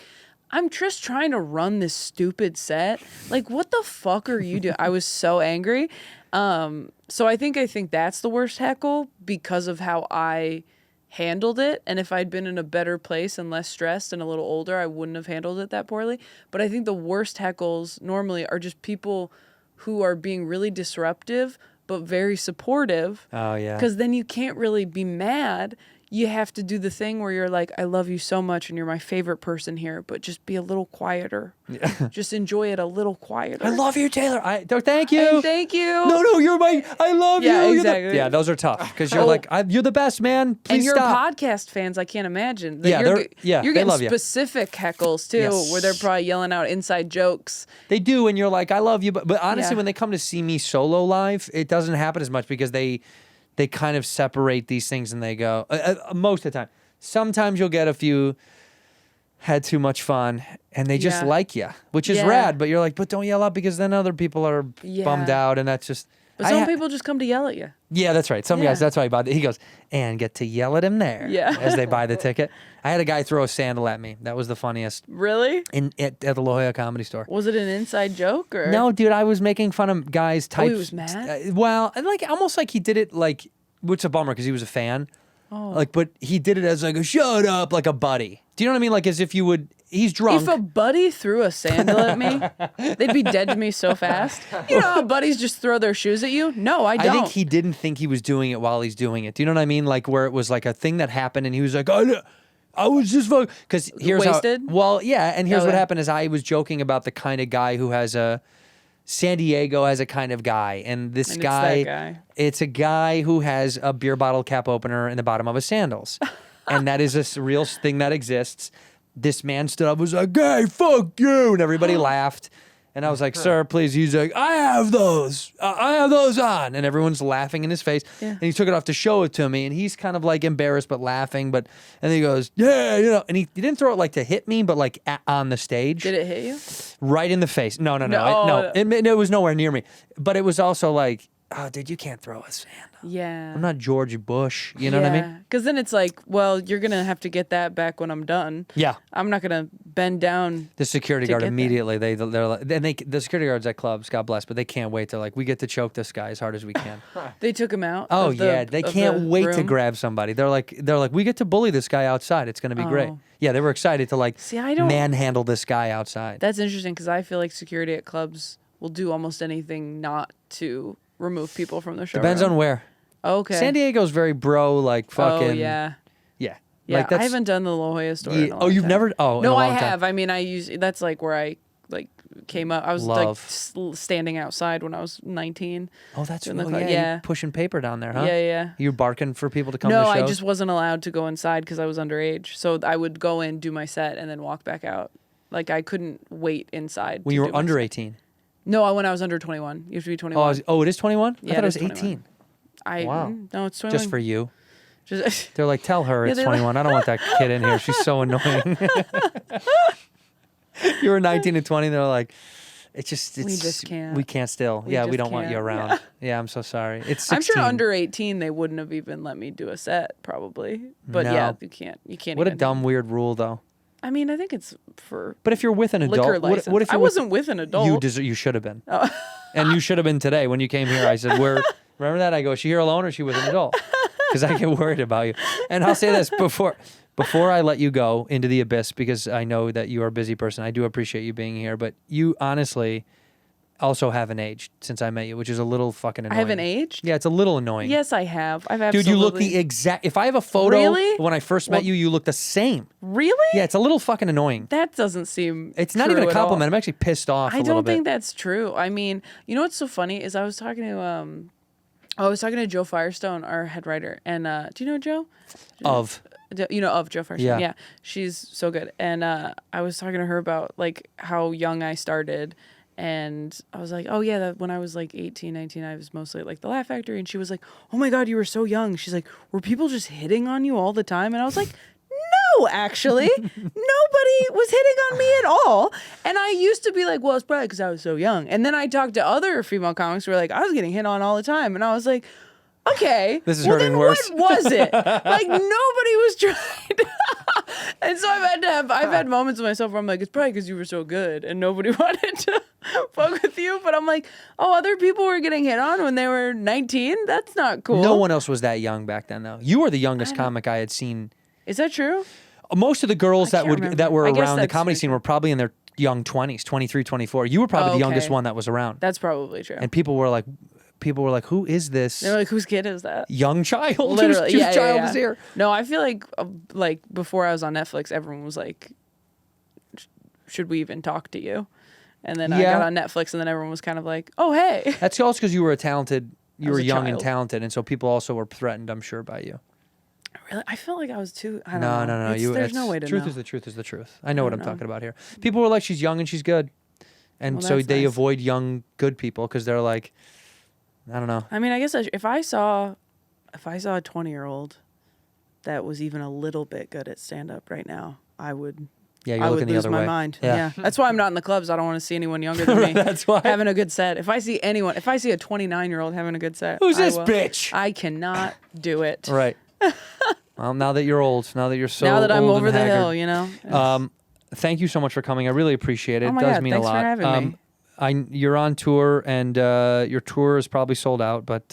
I'm just trying to run this stupid set. Like, what the fuck are you doing? I was so angry. So I think that's the worst heckle because of how I handled it, and if I'd been in a better place and less stressed and a little older, I wouldn't have handled it that poorly. But I think the worst heckles normally are just people who are being really disruptive but very supportive. Oh, yeah. Because then you can't really be mad. You have to do the thing where you're like, I love you so much and you're my favorite person here, but just be a little quieter. Just enjoy it a little quieter. I love you, Taylor. Thank you. And thank you. No, you're I love you. Yeah, You're exactly. yeah, those are tough because you're like, you're the best, man. Please and your stop. podcast fans, I can't imagine. Yeah, you're they getting love you. specific heckles too, Yes. where they're probably yelling out inside jokes. They do, and you're like, I love you. But honestly, Yeah. when they come to see me solo live, it doesn't happen as much because they kind of separate these things and they go, most of the time. Sometimes you'll get a few had too much fun and they just Yeah. like you, which is Yeah. rad. But you're like, but don't yell out because then other people are bummed out, and that's just. But some people just come to yell at you. Yeah, that's right. Some Yeah. guys, that's why he bought it. He goes, and get to yell at him there Yeah. as they buy the ticket. I had a guy throw a sandal at me. That was the funniest Really? at the La Jolla Comedy Store. Was it an inside joke or? No, dude, I was making fun of guys types. he was mad? Well, and like almost like he did it like, which is a bummer because he was a fan. Oh. Like, but he did it as like a shut up, like a buddy. Do you know what I mean? Like as if you would. He's drunk. If a buddy threw a sandal at me, they'd be dead to me so fast. You know how buddies just throw their shoes at you? No, I don't. I think he didn't think he was doing it while he's doing it. Do you know what I mean? Like where it was like a thing that happened and he was like, I was just fucking. Because here's Wasted? how. Well, yeah, and here's what Okay. happened is I was joking about the kind of guy who has a. San Diego has a kind of guy, and this And it's guy, that guy. it's a guy who has a beer bottle cap opener in the bottom of his sandals, and that is a real thing that exists. This man stood up, was like, "Hey, fuck you," and everybody laughed. And I was like, "Sir, please." He's like, "I have those. I have those on," and everyone's laughing in his face. Yeah. And he took it off to show it to me, and he's kind of like embarrassed but laughing. But and then he goes, "Yeah, you know," and he didn't throw it like to hit me, but like on the stage. Did it hit you? Right in the face. No. No. It was nowhere near me. But it was also like, oh, dude, you can't throw a sandal. Yeah. I'm not George Bush. You know what I mean? Because then it's like, well, you're going to have to get that back when I'm done. Yeah. I'm not going to bend down. The security to guard get that. immediately, they're like, and the security guards at clubs, God bless, but they can't wait. They're like, we get to choke this guy as hard as we can. They took him out. Oh of the- yeah, they of can't the wait to room. grab somebody. They're like, we get to bully this guy outside. It's gonna be great. Oh. Yeah, they were excited to like See, I don't- manhandle this guy outside. That's interesting because I feel like security at clubs will do almost anything not to remove people from the show. Depends on where. Okay. San Diego's very bro, like fucking. Oh, yeah. Yeah. Yeah, Like, that's, I haven't done the La Jolla story. in a Oh, long you've time. never? Oh, in No, a I long time. have. I mean, that's like where I like came up. I was Love. like standing outside when I was 19. Oh, that's doing oh, the yeah, club. you Yeah. pushing paper down there, huh? Yeah, yeah. You barking for people to come No, to shows? I just wasn't allowed to go inside because I was underage. So I would go in, do my set, and then walk back out. Like I couldn't wait inside. When to you do were my under set. 18. No, when I was under 21. You have to be 21. It is 21? Yeah, I thought it was it is 21. 18. Wow. No, it's 21. Just for you. Just They're like, tell her Yeah, it's they're like- 21. I don't want that kid in here. She's so annoying. You were 19 and 20. They're like, it's just can't. We can't still. We yeah, we just don't want you can't. around. Yeah. Yeah, I'm so sorry. It's 16. I'm sure under 18 they wouldn't have even let me do a set probably. But No. yeah, you can't. You can't. What a even- dumb, weird rule, though. I mean, I think it's for But if you're with an liquor adult, license. what if I you're wasn't with an adult. You should have been. And you should have been today when you came here. I said, remember that? I go, is she here alone or is she with an adult? Because I get worried about you. And I'll say this before I let you go into the abyss, because I know that you are a busy person. I do appreciate you being here, but you honestly also haven't aged since I met you, which is a little fucking annoying. I haven't aged? Yeah, it's a little annoying. Yes, I have. I've Dude, absolutely. you look the exact. If I have a photo Really? when I first met Well- you, you look the same. Really? Yeah, it's a little fucking annoying. That doesn't seem. It's not true even a at all. compliment. I'm actually pissed off a I little don't bit. think that's true. I mean, you know what's so funny is I was talking to Joe Firestone, our head writer, and do you know Joe? Of. You know of Joe Firestone? Yeah. Yeah, she's so good. And I was talking to her about like how young I started, and I was like, oh yeah, that when I was like 18, 19, I was mostly at like the Laugh Factory, and she was like, oh my God, you were so young. She's like, were people just hitting on you all the time? And I was like, no, actually, nobody was hitting on me at all. And I used to be like, well, it's probably because I was so young. And then I talked to other female comics who were like, I was getting hit on all the time. And I was like, okay. This is well, hurting then worse. What was it? Like, nobody was trying to... And so I've had moments with myself where I'm like, it's probably because you were so good and nobody wanted to fuck with you. But I'm like, oh, other people were getting hit on when they were 19? That's not cool. No one else was that young back then, though. You were the youngest comic I had seen. Is that true? Most of the girls that were I guess around the that's comedy true. scene were probably in their young 20s, 23, 24. You were probably the youngest one that was around. That's probably true. And people were like, who is this? They're like, whose kid is that? Young child? Literally, whose child is here? No, I feel like before I was on Netflix, everyone was like, should we even talk to you? And then I got on Netflix, and then everyone was kind of like, oh, hey. That's also because you were you were young and child. talented, and so people also were threatened, I'm sure, by you. Really? I felt like I was too. I don't know. No. There's no way to truth know. is the truth is the truth. I know what I'm talking about here. People were like, she's young and she's good. And so that's they nice. avoid young, good people because they're like, I don't know. I mean, I guess if I saw a 20-year-old that was even a little bit good at stand-up right now, I would. Yeah, you're I looking would the lose other my way. mind. Yeah. Yeah, that's why I'm not in the clubs. I don't want to see anyone younger than me. That's why. Having a good set. If I see a 29-year-old having a good set, Who's I this will. bitch? I cannot do it. Right. Well, now that you're old, now that you're so now that I'm old over and the haggard, hill, you know. Thank you so much for coming. I really appreciate it. Oh It my does God, mean thanks a for lot. having me. You're on tour, and your tour is probably sold out, but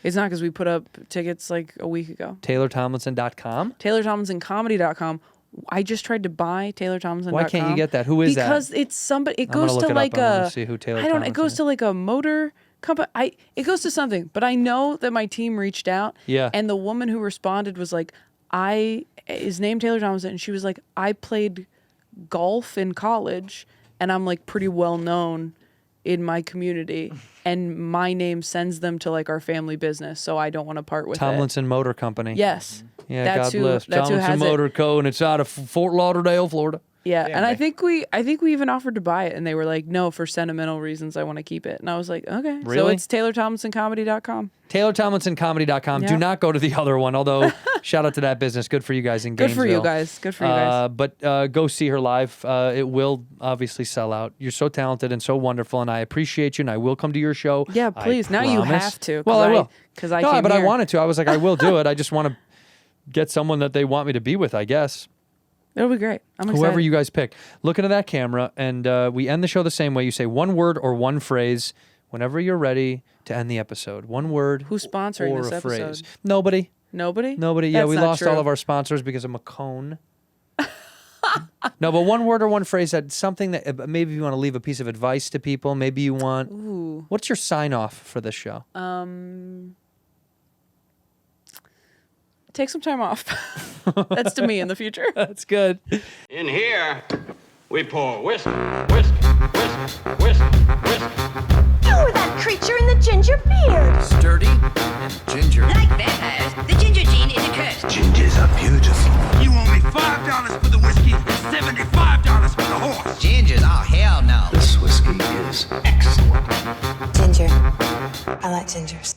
It's not because we put up tickets like a week ago. TaylorTomlinson.com. TaylorTomlinsonComedy.com. I just tried to buy TaylorTomlinson.com. Why can't you get that? Who is that? Because it's somebody. It I'm gonna goes look to it up. like I wanna a. see who Taylor I don't. It Tomlinson goes is. to like a motor company. It goes to something, but I know that my team reached out. Yeah. And the woman who responded was like, is named Taylor Tomlinson, and she was like, I played golf in college, and I'm like pretty well known in my community, and my name sends them to like our family business, so I don't want to part with Tomlinson Motor Company. it. Yes. Yeah, That's God who- bless. that's who Tomlinson has it. Motor Co. and it's out of Fort Lauderdale, Florida. Yeah, and I think we even offered to buy it, and they were like, no, for sentimental reasons, I want to keep it. And I was like, okay. So Really? it's TaylorTomlinsonComedy.com. TaylorTomlinsonComedy.com. Do Yep. not go to the other one, although shout out to that business. Good for you guys in Good Gainesville. for you guys. Good for you guys. But go see her live. It will obviously sell out. You're so talented and so wonderful, and I appreciate you, and I will come to your show. Yeah, I please. Now you promise. have to. Well, I will. Because I no, came but here. I wanted to. I was like, I will do it. I just want to get someone that they want me to be with, I guess. It'll be great. I'm excited. Whoever you guys pick. Look into that camera, and we end the show the same way. You say one word or one phrase whenever you're ready to end the episode. One word Who's sponsoring or this a phrase. episode? Nobody. Nobody? Yeah, That's we not lost true. all of our sponsors because of Macone. No, but one word or one phrase that something that maybe you want to leave a piece of advice to people. Maybe you want. Ooh. What's your sign off for this show? Take some time off. That's to me in the future. That's good. In here, we pour whisk, whisk, whisk, whisk, whisk. You were that creature in the ginger beard. Sturdy and ginger. Like vampires, the ginger gene is a curse. Gingers are beautiful. You owe me $5 for the whiskey and $75 for the horse. Gingers? Oh, hell no. This whiskey is excellent. Ginger. I like gingers.